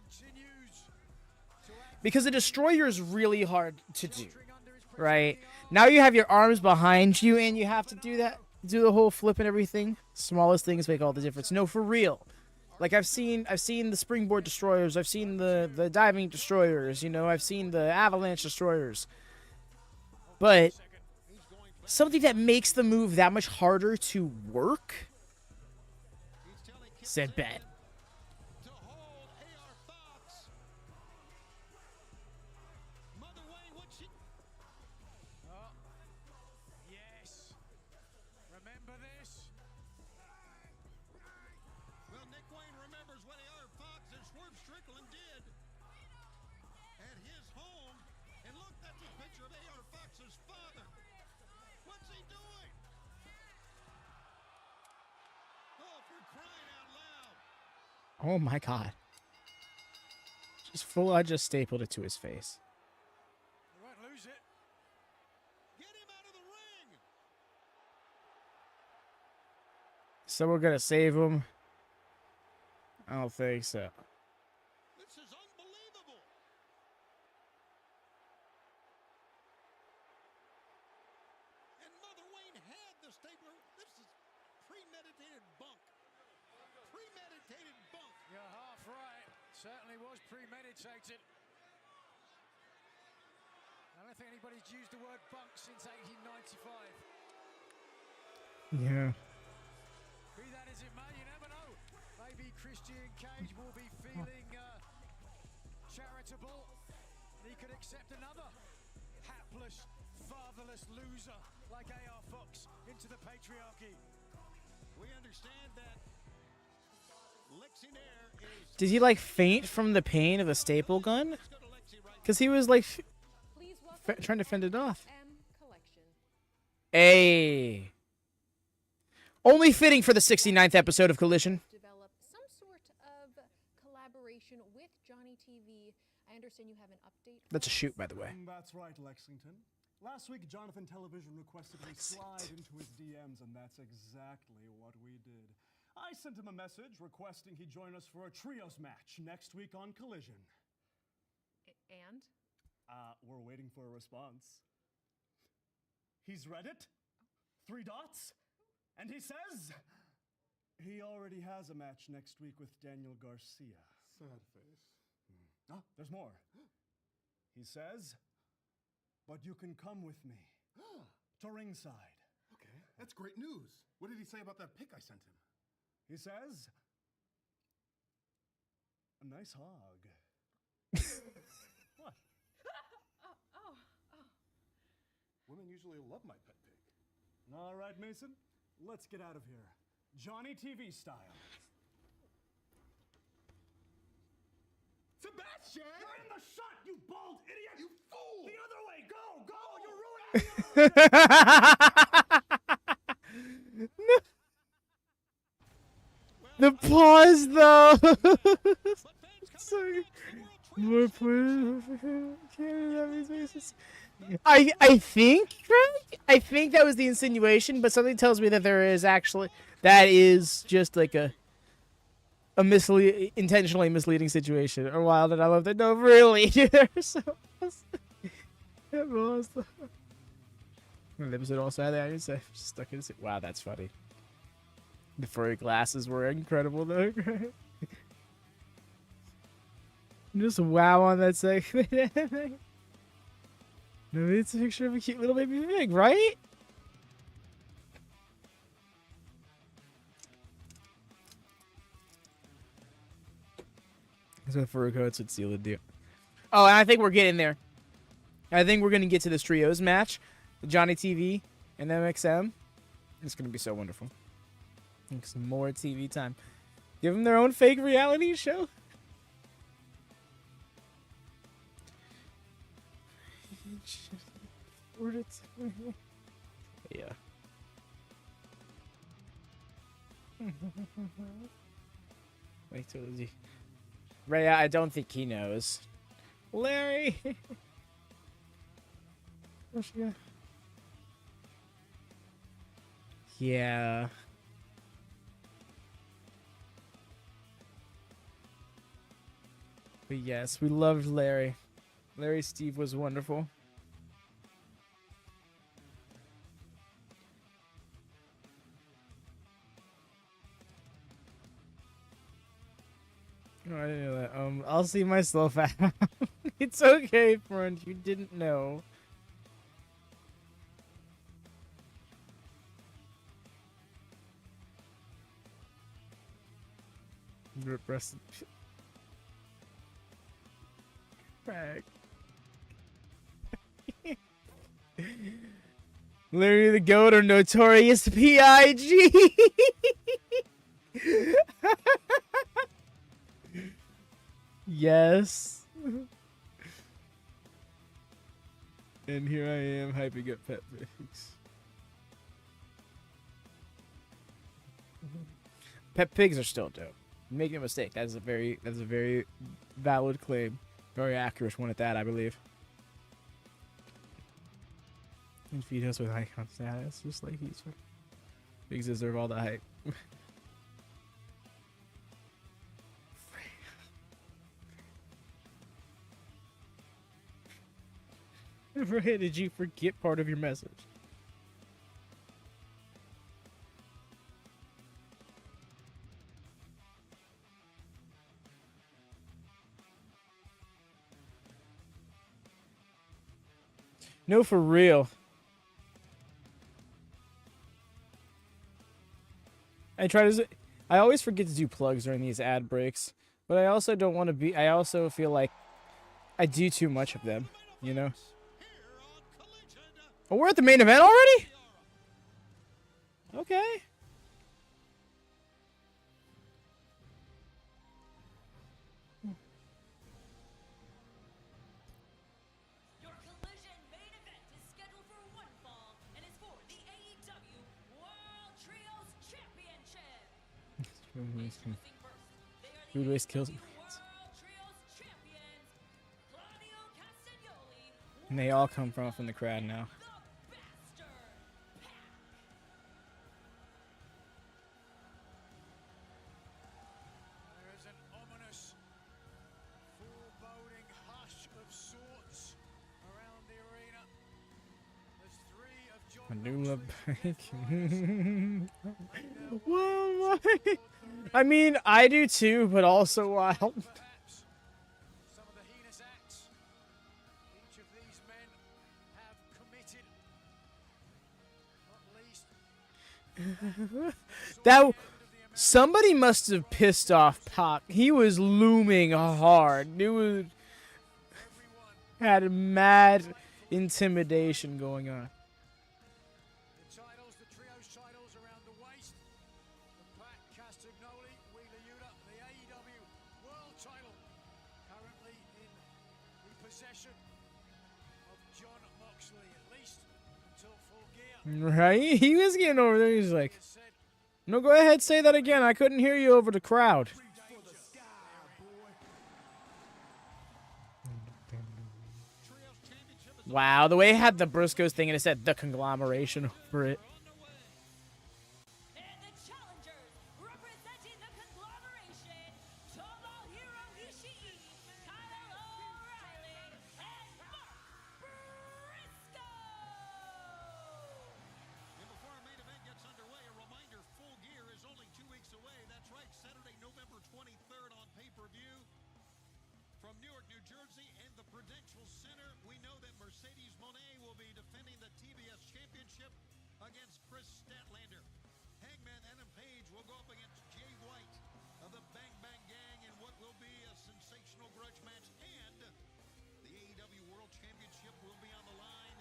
Because the destroyer is really hard to do, right? Now you have your arms behind you, and you have to do the whole flip and everything. Smallest things make all the difference. No, for real. Like I've seen the springboard destroyers, I've seen the diving destroyers, you know, I've seen the avalanche destroyers. But something that makes the move that much harder to work, said bet. Oh my god. I just stapled it to his face. You won't lose it. Get him out of the ring. So we're gonna save him? I don't think so. This is unbelievable. And Mother Wayne had the stapler. This is premeditated bunk. Premeditated bunk. You're half right. Certainly was premeditated. I don't think anybody's used the word bunk since 1895. Yeah. Be that as it may, you never know. Maybe Christian Cage will be feeling charitable, and he could accept another hapless, fatherless loser like AR Fox into the patriarchy. We understand that Did he like faint from the pain of the staple gun? Because he was like trying to fend it off. Hey. Only fitting for the 69th episode of Collision. Develop some sort of collaboration with Johnny TV. I understand you have an update. That's a shoot, by the way. That's right, Lexington. Last week, Jonathan Television requested we slide into his DMs, and that's exactly what we did. I sent him a message requesting he join us for a trios match next week on Collision. And? We're waiting for a response. He's read it, 3 dots, and he says he already has a match next week with Daniel Garcia. Sad face. Oh, there's more. He says, but you can come with me to ringside. Okay, that's great news. What did he say about that pic I sent him? He says, a nice hog. What? Women usually love my pet pig. All right, Mason, let's get out of here. Johnny TV style. Sebastian! You're in the shot, you bald idiot! You fool! The other way! Go! Go! You're ruining the pause, though. Sorry. More I think, Craig? I think that was the insinuation, but something tells me that there is actually, that is just like a intentionally misleading situation. Or wild, and I love that. No, really, they're so awesome. The episode also had that. Stuck in. Wow, that's funny. The furry glasses were incredible, though. Just wow on that segment. No, it's a picture of a cute little baby pig, right? That's what furry coats would seal the deal. Oh, and I think we're getting there. I think we're going to get to this trios match. Johnny TV and MXM. It's going to be so wonderful. Some more TV time. Give them their own fake reality show. Yeah. Wait till he... Ray, I don't think he knows. Larry! Where's she at? Yeah. But yes, we loved Larry. Larry Steve was wonderful. Oh, I didn't know that. I'll see myself out. It's okay, friend. You didn't know. Rest. Back. Larry the Goat or Notorious P.I.G. Yes. And here I am hyping up Pet Pigs. Pet Pigs are still dope. Make no mistake, that's a very valid claim. Very accurate one at that, I believe. And feed us with icon status, just like these pigs deserve all the hype. Ray, did you forget part of your message? No, for real. I always forget to do plugs during these ad breaks, but I also don't want to be. I also feel like I do too much of them, you know. Oh, we're at the main event already? Okay. Your Collision main event is scheduled for one fall and is for the AEW World Trios Championship. Who always kills me? And they all come from the crowd now. There is an ominous, foreboding hush of sorts around the arena. There's three of John Manula Bank. Well, I mean, I do too, but also wild. some of the heinous acts each of these men have committed. Not least That somebody must have pissed off Pac. He was looming hard. It was had mad intimidation going on. the titles, the trios titles around the waist. The Pat Castagnoli, Yuta, the AEW World title currently in the possession of John Moxley, at least until Full Gear. Right? He was getting over there. He's like, no, go ahead, say that again. I couldn't hear you over the crowd. Wow, the way it had the Briscoes thing and it said the Conglomeration over it. And the challengers representing the Conglomeration, Tomohiro Ishii, Kyle O'Reilly, and Briscoe. And before our main event gets underway, a reminder, Full Gear is only 2 weeks away. That's right, Saturday, November 23rd on pay-per-view. From Newark, New Jersey and the Prudential Center, we know that Mercedes Moné will be defending the TBS Championship against Kris Statlander. Hangman Adam Page will go up against Jay White of the Bang Bang Gang in what will be a sensational grudge match. And the AEW World Championship will be on the line.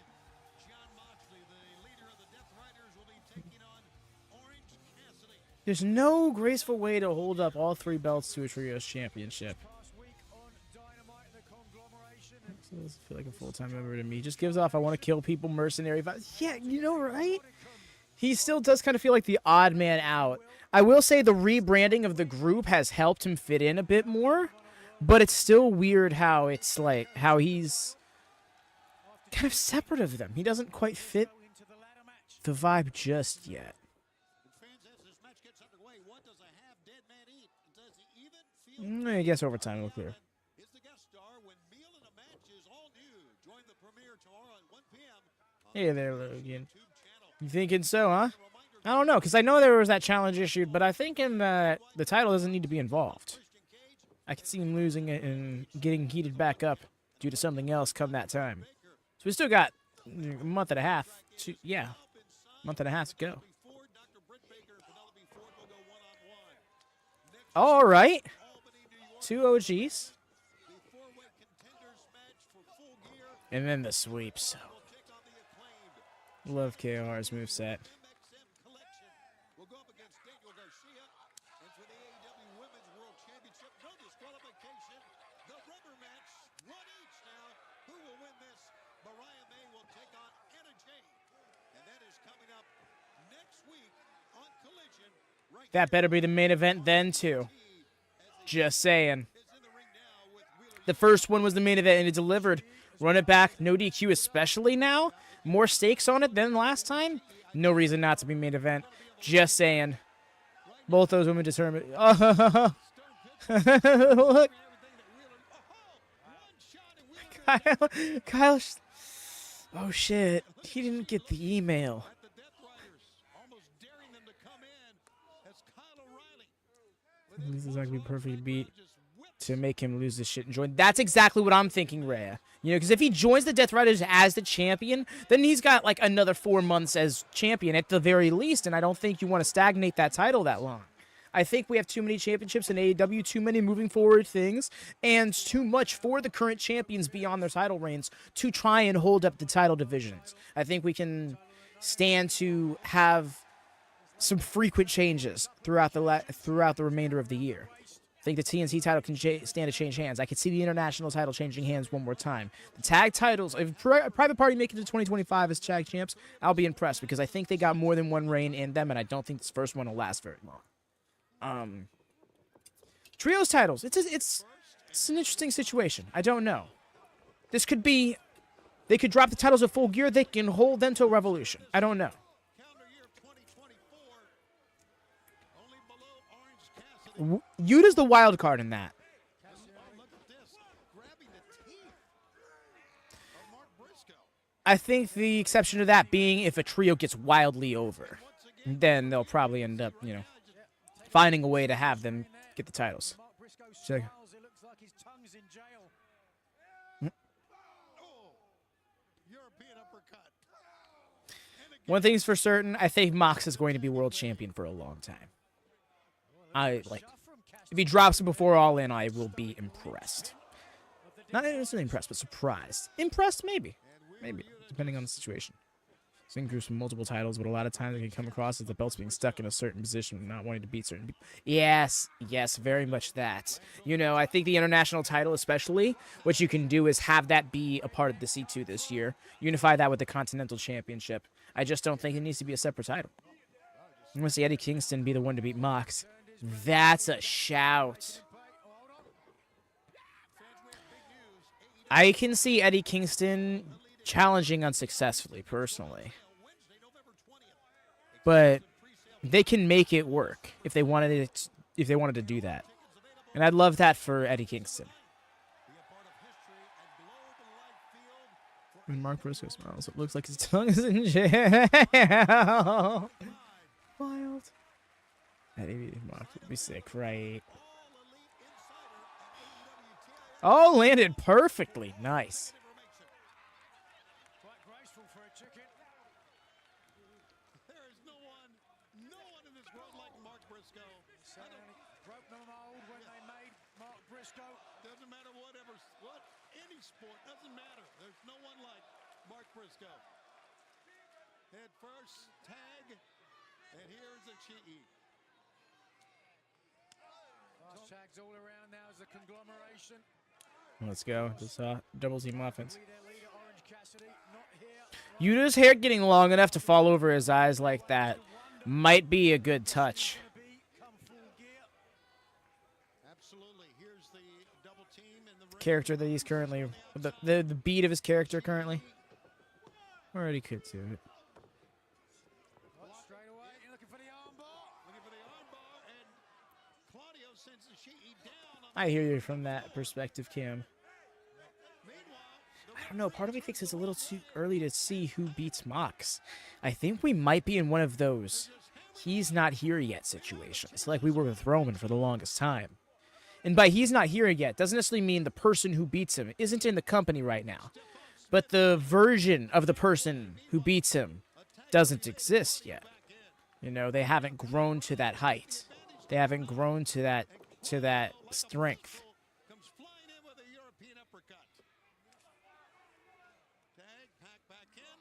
John Moxley, the leader of the Death Riders, will be taking on Orange Cassidy. There's no graceful way to hold up all three belts to a trios championship. Last week on Dynamite, the Conglomeration. It doesn't feel like a full-time member to me. Just gives off, I want to kill people, mercenary vibes. Yeah, you know, right? He still does kind of feel like the odd man out. I will say the rebranding of the group has helped him fit in a bit more, but it's still weird how it's like, how he's kind of separate of them. He doesn't quite fit the vibe just yet. Fans, as this match gets underway, what does a half-dead man eat? Does he even feel I guess over time it'll clear. is the guest star when meal in a match is all Hey there, Logan. You thinking so, huh? I don't know, because I know there was that challenge issued, but I think in the title doesn't need to be involved. I could see him losing it and getting heated back up due to something else come that time. So we still got a month and a half to, month and a half to go. All right. 2 OGs. And then the sweeps. Love KOR's moveset. Will go up against Daniel Garcia. And for the AEW Women's World Championship, no disqualification. The rubber match, one each now. Who will win this? Mariah May will take on Anna Jay. And that is coming up next week on Collision. That better be the main event then, too. Just saying. The first one was the main event, and it delivered. Run it back, no DQ, especially now. More stakes on it than last time. No reason not to be main event. Just saying. Both those women determined. Look. Kyle. Oh, shit. He didn't get the email. This is actually a perfect beat to make him lose this shit and join. That's exactly what I'm thinking, Rhea. You know, because if he joins the Death Riders as the champion, then he's got like another 4 months as champion at the very least, and I don't think you want to stagnate that title that long. I think we have too many championships in AEW, too many moving forward things, and too much for the current champions beyond their title reigns to try and hold up the title divisions. I think we can stand to have some frequent changes throughout the remainder of the year. I think the TNT title can stand to change hands. I could see the international title changing hands one more time. The tag titles, if Private Party make it to 2025 as tag champs, I'll be impressed because I think they got more than one reign in them, and I don't think this first one will last very long. Trios titles, it's an interesting situation. I don't know. This could be, they could drop the titles at Full Gear. They can hold them till Revolution. I don't know. Yuta's the wild card in that. I think the exception to that being if a trio gets wildly over, then they'll probably end up, you know, finding a way to have them get the titles. Check. One thing's for certain, I think Mox is going to be world champion for a long time. If he drops it before All In, I will be impressed. Not necessarily impressed, but surprised. Impressed, maybe. Maybe, depending on the situation. Sing through some multiple titles, but a lot of times it can come across as the belt's being stuck in a certain position and not wanting to beat certain people. Yes, very much that. You know, I think the international title especially, what you can do is have that be a part of the C2 this year. Unify that with the Continental Championship. I just don't think it needs to be a separate title. I want to see Eddie Kingston be the one to beat Mox. That's a shout. I can see Eddie Kingston challenging unsuccessfully, personally. But they can make it work if they wanted it. If they wanted to do that, and I'd love that for Eddie Kingston. When Mark Briscoe smiles, it looks like his tongue is in jail. Wild. Eddie Mox would be sick, right? Oh, landed perfectly. Nice. Doesn't matter what any sport doesn't matter. There's no one like Mark Briscoe. Head first, tag, and here's Ishii. Tags all around now as the Conglomeration. Let's go. Just double team offense. Yuta's hair getting long enough to fall over his eyes like that might be a good touch. Character that he's currently, the beat of his character currently. Already could do it. I hear you from that perspective, Cam. I don't know. Part of me thinks it's a little too early to see who beats Mox. I think we might be in one of those he's not here yet situations, like we were with Roman for the longest time. And by he's not here yet, doesn't necessarily mean the person who beats him isn't in the company right now. But the version of the person who beats him doesn't exist yet. You know, they haven't grown to that height. They haven't grown to that strength. Comes flying in with a European uppercut. Tag, pack back in.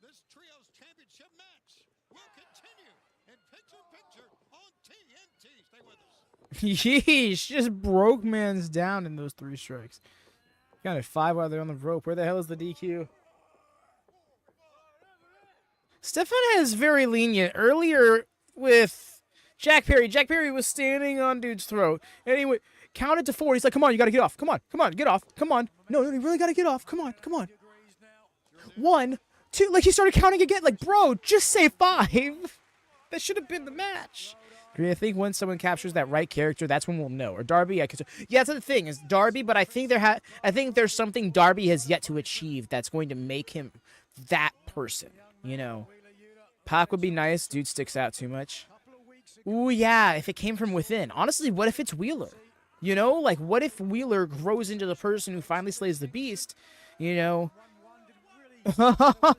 This trio's championship match will continue in picture-in-picture on TNT. Stay with us. Yeesh, just broke man's down in those 3 strikes. Got it 5 while they're on the rope. Where the hell is the DQ? Stefan is very lenient. Earlier with Jack Perry was standing on dude's throat. Anyway, counted to 4. He's like, come on, you got to get off. Come on, get off. Come on. No, you really got to get off. Come on. 1, 2. Like, he started counting again. Like, bro, just say 5. That should have been the match. I think when someone captures that right character, that's when we'll know. Or Darby, yeah, that's the thing, is Darby, but I think there's something Darby has yet to achieve that's going to make him that person, you know. Pac would be nice. Dude sticks out too much. Ooh, yeah, if it came from within. Honestly, what if it's Wheeler? You know, like, what if Wheeler grows into the person who finally slays the beast, you know?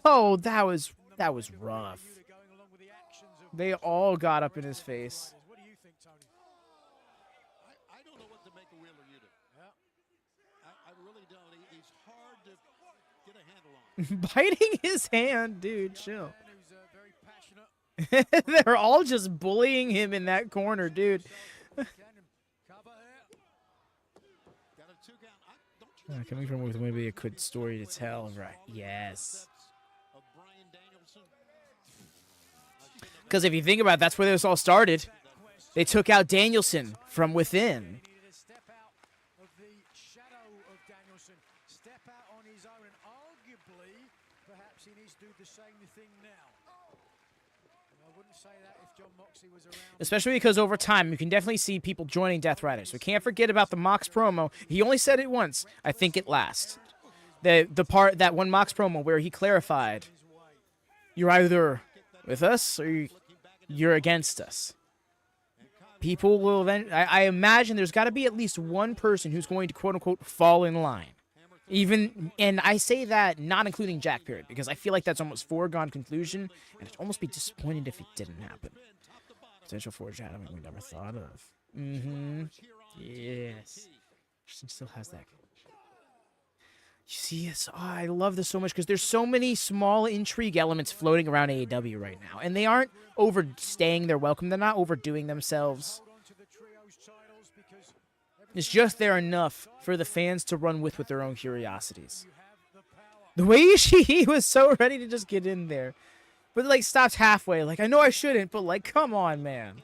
Oh, that was rough. They all got up in his face. What do you think, Tony? I don't know what to make of Wheeler Yuta. Yeah. I really don't. He's hard to get a handle on. Biting his hand, dude, chill. Who's very passionate. They're all just bullying him in that corner, dude. Coming from with maybe a good story to tell, right? Yes. Because if you think about it, that's where this all started. They took out Danielson from within. Step out of the shadow of Danielson. Step out on his own, and arguably, perhaps he needs to do the same thing now. I wouldn't say that if John Moxley was around. Especially because over time, you can definitely see people joining Death Riders. We can't forget about the Mox promo. He only said it once. I think it lasts. The part, that one Mox promo where he clarified, you're either with us or you're against us. People will then, I imagine there's got to be at least one person who's going to quote unquote fall in line. Even, and I say that not including Jack Perry, because I feel like that's almost foregone conclusion, and I'd almost be disappointed if it didn't happen. Potential Forge Adam we never thought of. Yes. Justin still has that. You see, I love this so much because there's so many small intrigue elements floating around AEW right now, and they aren't overstaying their welcome. They're not overdoing themselves. It's just there enough for the fans to run with their own curiosities. The way Ishii was so ready to just get in there, but like stops halfway. Like, I know I shouldn't, but like, come on, man.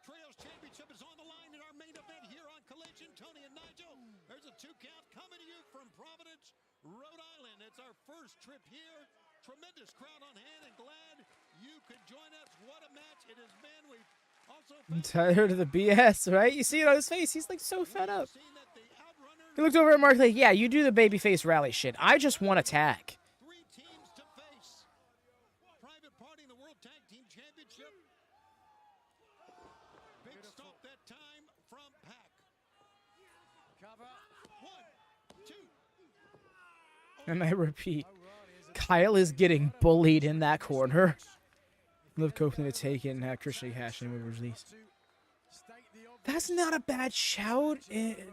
Trios Championship is on the line in our main event here on Collision. Tony and Nigel. There's a 2 count coming to you from Providence, Rhode Island. It's our first trip here. Tremendous crowd on hand, and glad you could join us. What a match it has been. We've also I'm tired of the BS, right? You see it on his face. He's like so fed up. He looked over at Mark like, yeah, you do the babyface rally shit. I just want to tag. 3 teams to face. Private Party in the World Tag Team Championship. Big stop that time from Pac. Cover. 1, 2. And I repeat, Kyle is getting bullied in that corner. Liv Copeland to take it and have Christian Cash and we release. That's not a bad shout,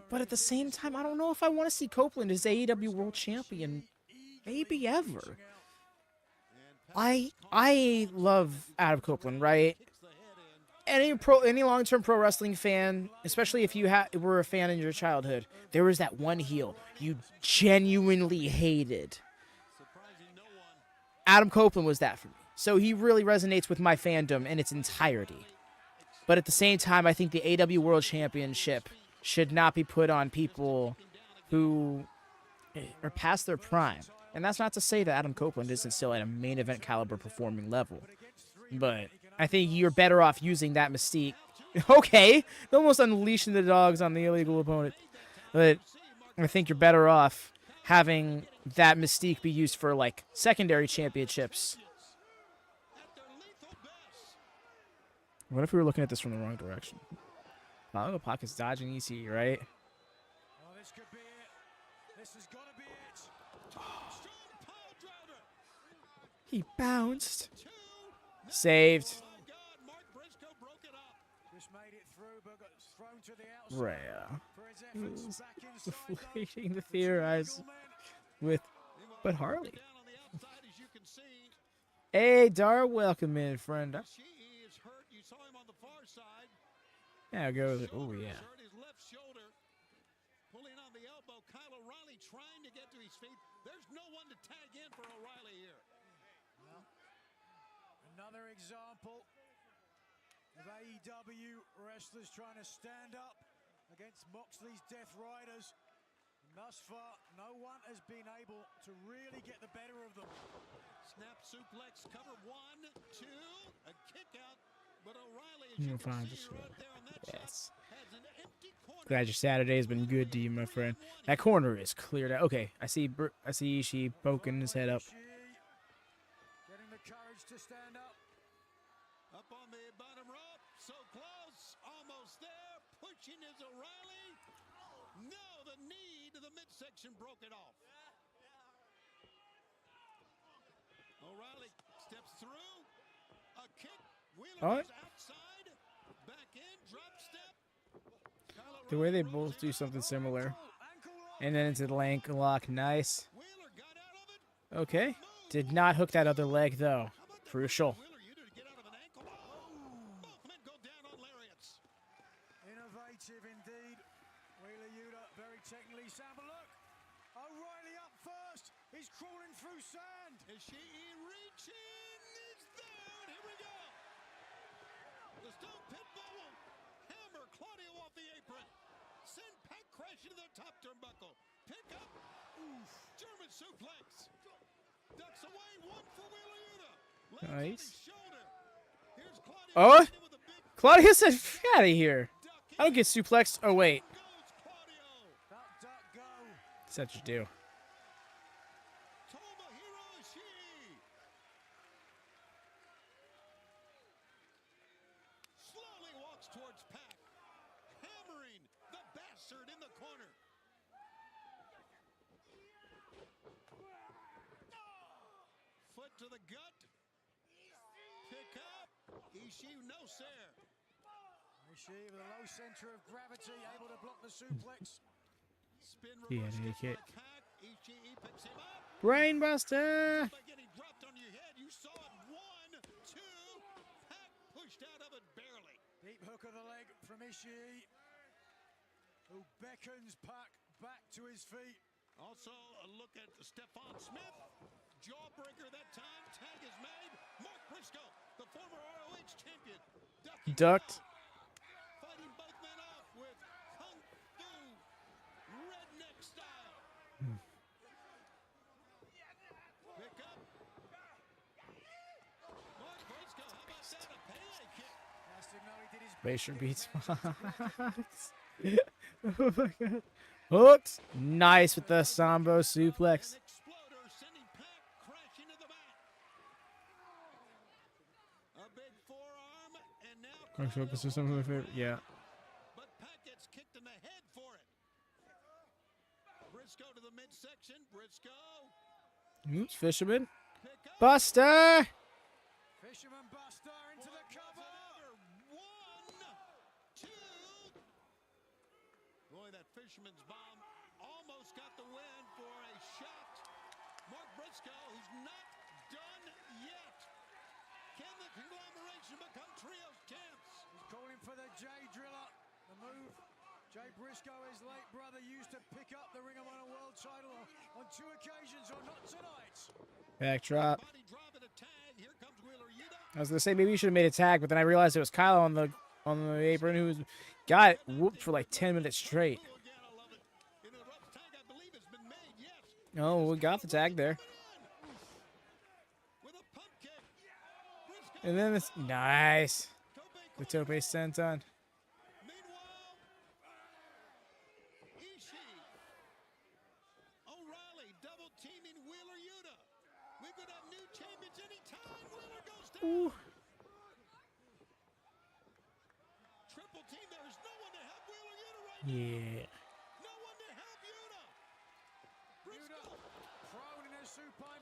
but at the same time, I don't know if I want to see Copeland as AEW World Champion, maybe ever. I love Adam Copeland, right? Any long-term pro wrestling fan, especially if you were a fan in your childhood, there was that one heel you genuinely hated. Adam Copeland was that for me. So he really resonates with my fandom in its entirety. But at the same time, I think the AEW World Championship should not be put on people who are past their prime. And that's not to say that Adam Copeland isn't still at a main event caliber performing level. But I think you're better off using that mystique Okay, almost unleashing the dogs on the illegal opponent. But I think you're better off having that mystique be used for, like, secondary championships. What if we were looking at this from the wrong direction? Oh, Pocket's dodging Ishii, right? Oh, this could be it. This has got to be it. He bounced. Saved. Just made it through, but got thrown to the outside. Rhea. For his efforts back inside, Deflating the theorize with, but Harley. Hey, Dar, welcome in, friend. Yeah, I'll go with it. Oh, yeah. Pulling on the elbow, Kyle O'Reilly trying to get to his feet. There's no one to tag in for O'Reilly here. Well, another example of AEW wrestlers trying to stand up against Moxley's Death Riders. And thus far, no one has been able to really get the better of them. Snap suplex, cover 1, 2, a kick out. But O'Reilly, as you Fine, can just see right there on that yes. shot, has an empty corner. Glad your Saturday has been good to you, my friend. That corner is cleared out. Okay, I see Ishii poking his head up. Getting the courage to stand up. Up on the bottom rope, so close, almost there. Pushing is O'Reilly. No, the knee to the midsection broke it off. O'Reilly steps through. A kick. Wheeler is outside. Back in, drop step. The way they both do something similar. And then into the ankle lock. Nice. Okay. Did not hook that other leg, though. Crucial. Innovative indeed. Wheeler Yuta very technically sound. But look, O'Reilly up first. He's crawling through sand. Ishii reaching. He's there. And here we go. The Stone Pit Bull hammer Claudio off the apron. Send Pac crashing to the top turnbuckle. Pick up. Oof. German suplex. Ducks away. One for Wheeler Yuta. Nice. Here's Claudio. Oh! Claudio said, out of here. I don't get suplexed. Oh, wait. That's what you do. Tomohiro Ishii. Slowly walks towards Pac. Hammering the bastard in the corner. Foot to the gut. Pick up. Ishii no sir. Ishii with a low center of gravity, able to block the suplex. Spin He had reverse a kick. Pac. Ishii picks him up. Brainbuster. By getting dropped on your head, you saw it. 1, 2. Pac pushed out of it barely. Deep hook of the leg from Ishii, who beckons Pac back to his feet. Also, a look at Stephon Smith. Jawbreaker that time. Tag is made. Mark Briscoe, the former ROH champion. Ducked. Fighting both men off with Kung Fu redneck style. Pick up. Mark Briscoe, how about that? A payday kick. Castagnoli did his Basher beats Mox. Oh my god. Hooked. Nice with the Sambo suplex. Exploder sending Pac crashing to the mat. A big forearm and now Mark focus is some of my favorite. Yeah. but Pac gets kicked in the head for it. Briscoe to the midsection. Briscoe. Oops, Fisherman. Buster. Fisherman Buster into the cover. 1, 2. Boy, that fisherman's bomb almost got the win for a shot. Mark Briscoe, who's not done yet. Can the Conglomeration become trios champs? He's calling for the J Driller. The move Jay Briscoe, his late brother, used to pick up the Ring of Honor World title on 2 occasions, or not tonight. Backdrop. Body drop and a tag. Here comes Wheeler Yuta. I was gonna say maybe you should have made a tag, but then I realized it was Kyle on the apron who got it whooped for like 10 minutes straight. Oh, we got the tag there. And then it's nice. The tope senton. Yeah.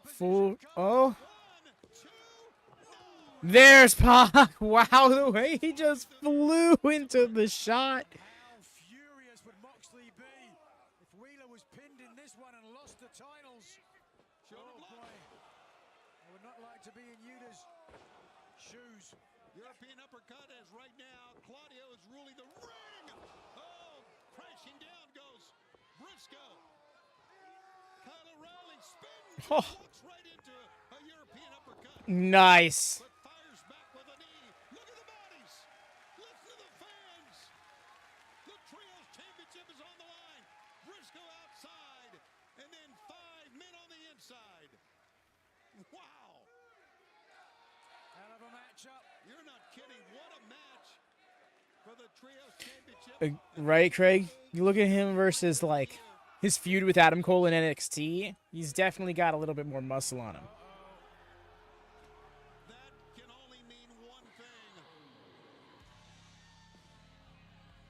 Full. Oh. There's Pac. Wow, the way he just flew into the shot. How furious would Moxley be if Wheeler was pinned in this one and lost the titles? Oh boy. I would not like to be in Yuta's shoes. European uppercut as right now Claudio is ruling the ring. Oh, crashing down goes Briscoe. Kyle O'Reilly spins. Oh. Walks right into a European uppercut. Nice. But fires back with a knee. Look at the bodies. Listen to the fans. The Trios Championship is on the line. Briscoe outside. And then 5 men on the inside. Wow. Hell of a matchup. You're not kidding. What a match for the Trios Championship. Right, Craig? You look at him versus, like, his feud with Adam Cole in NXT. He's definitely got a little bit more muscle on him. That can only mean one thing.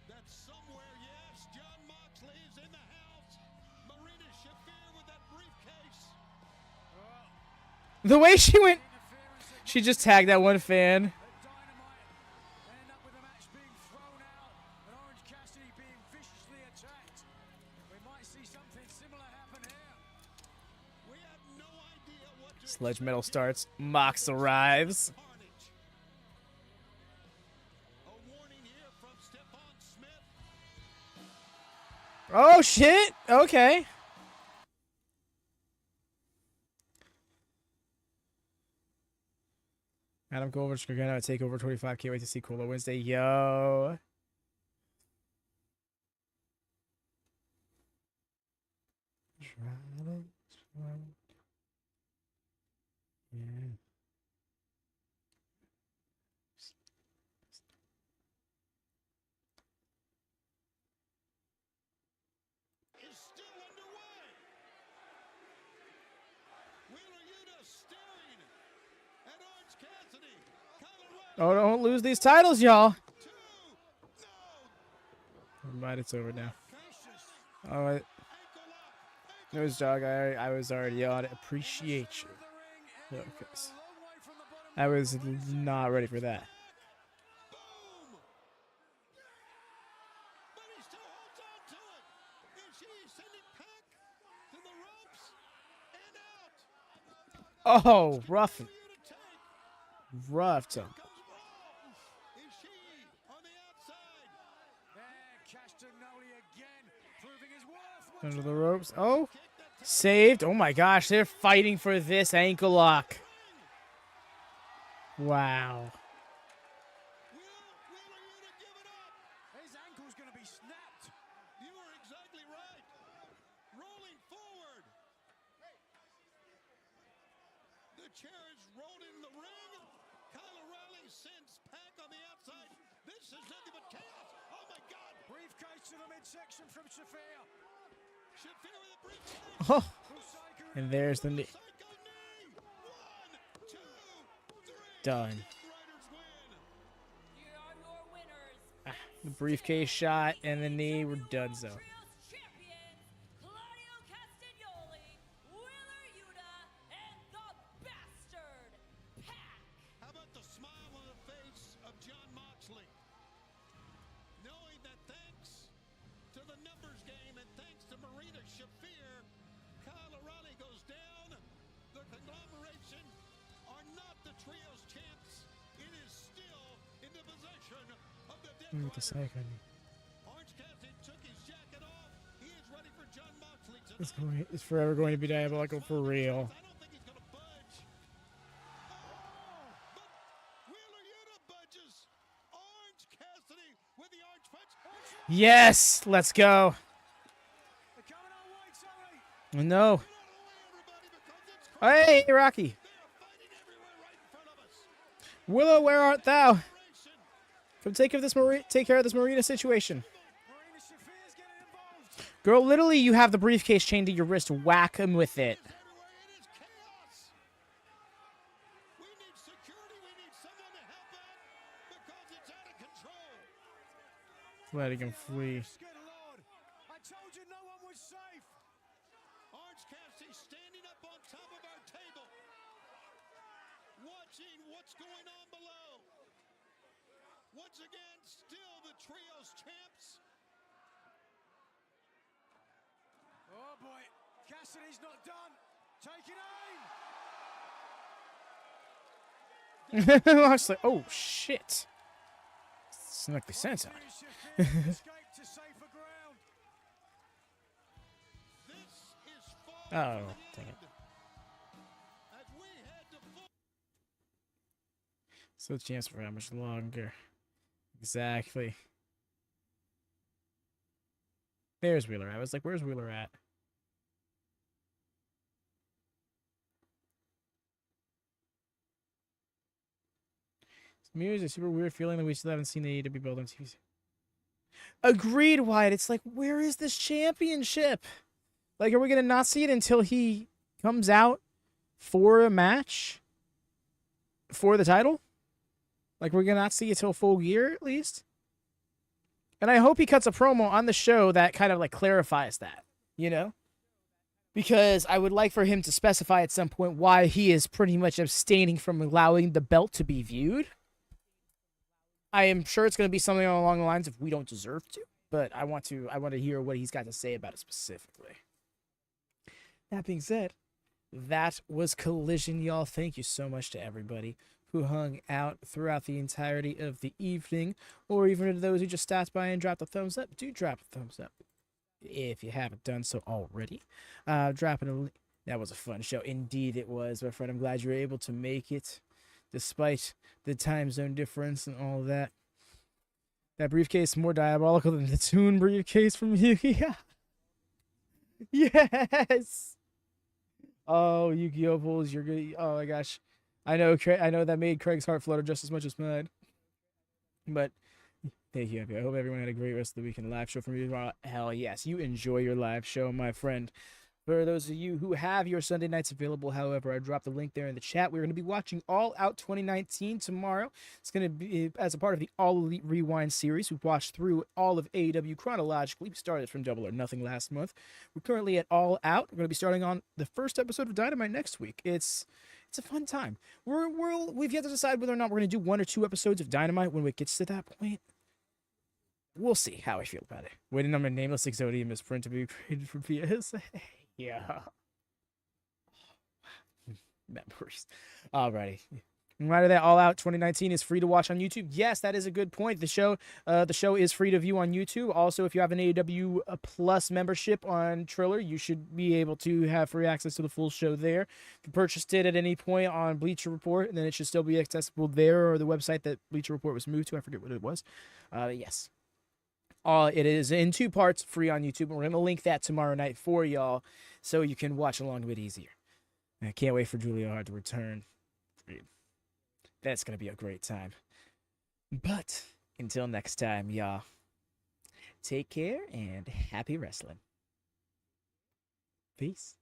That somewhere, yes, John Moxley is in the house. Marina Shafir with that briefcase. The way she went, she just tagged that one fan. Sledge metal starts. Mox arrives. Oh shit! Okay. Adam Cole versus Gargano at TakeOver 25. Can't wait to see Cola Wednesday. Yo. Yeah. Is still underway. Wheeler Yuta staring at Orange Cassidy. Oh, don't lose these titles, y'all. But it's over now. Oh, it was dog. I was already on it. Appreciate you. Focus. I was not ready for that. But he still holds on to it. Ishii sending Pac to the ropes and out. Oh, rough. Rough tongue. Ishii on the outside. There, Castagnoli again, proving his worth. Under the ropes. Oh, saved. Oh my gosh, they're fighting for this ankle lock. Wow. His ankle's going to be snapped. You are exactly right. Rolling forward. The chair is rolled in the ring. Kyle O'Reilly sends Pac on the outside. This is nothing but chaos. Oh my God. Briefcase to the midsection from Shafir. Shafir with a briefcase. Oh. And there's the knee. Done. Ah, the briefcase shot and the knee were done so. Claudio Castagnoli, Wheeler Yuta, and the Bastard Pac. How about the smile on the face of John Moxley? Knowing that thanks to the numbers game and thanks to Marina Shafir, Kyle O'Reilly goes down. The Conglomeration are not the Trios champs. It is still in the possession of the Dead Rider. Orange Cassidy took his jacket off. He is ready for John Moxley tonight. It's forever going to be diabolical for real. I don't think he's going to budge. Oh, but Wheeler Yuta budges. Orange Cassidy with the orange punch. Yes, let's go. No. Hey, Rocky. Willow, where art thou? Come take care of this Marina situation. Girl, literally, you have the briefcase chained to your wrist. Whack him with it. Letting him flee. once again, still the trios champs. Oh boy, Cassidy's not done. Taking aim. I was like, oh shit. Snuck the sense out. Escape to safer ground. Oh, dang it. So the chance for how much longer? Exactly. There's Wheeler. I was like, where's Wheeler at? Mirrors a super weird feeling that we still haven't seen the AEW build on TV. Agreed, Wyatt. It's like, where is this championship? Like, are we going to not see it until he comes out for a match? For the title? Like, we're going to not see it till Full Gear, at least? And I hope he cuts a promo on the show that kind of, like, clarifies that, you know? Because I would like for him to specify at some point why he is pretty much abstaining from allowing the belt to be viewed. I am sure it's going to be something along the lines of we don't deserve to, but I want to hear what he's got to say about it specifically. That being said, that was Collision, y'all. Thank you so much to everybody who hung out throughout the entirety of the evening, or even to those who just stopped by and dropped a thumbs up. Do drop a thumbs up if you haven't done so already. Dropping a link. That was a fun show. Indeed it was, my friend. I'm glad you were able to make it, despite the time zone difference and all of that. That briefcase more diabolical than the Toon briefcase from Yu-Gi-Oh! Yes! Oh, Yu-Gi-Oh! Bulls, you're good. Oh my gosh. I know that made Craig's heart flutter just as much as mine. But thank you. I hope everyone had a great rest of the weekend. Live show from you tomorrow. Hell yes. You enjoy your live show, my friend. For those of you who have your Sunday nights available, however, I dropped the link there in the chat. We're going to be watching All Out 2019 tomorrow. It's going to be as a part of the All Elite Rewind series. We've watched through all of AEW chronologically. We started from Double or Nothing last month. We're currently at All Out. We're going to be starting on the first episode of Dynamite next week. It's a fun time. We've yet to decide whether or not we're going to do 1 or 2 episodes of Dynamite when it gets to that point. We'll see how I feel about it. Waiting on my nameless Exodium misprint to be created for PSA. Yeah. Memories. Alrighty. Reminder that All Out 2019 is free to watch on YouTube. Yes, that is a good point. The show is free to view on YouTube. Also, if you have an AEW Plus membership on Triller, you should be able to have free access to the full show there. If you purchased it at any point on Bleacher Report, then it should still be accessible there, or the website that Bleacher Report was moved to. I forget what it was. Yes. It is in 2 parts, free on YouTube. We're going to link that tomorrow night for y'all so you can watch along a bit easier. And I can't wait for Julia Hart to return. That's going to be a great time. But until next time, y'all, take care and happy wrestling. Peace.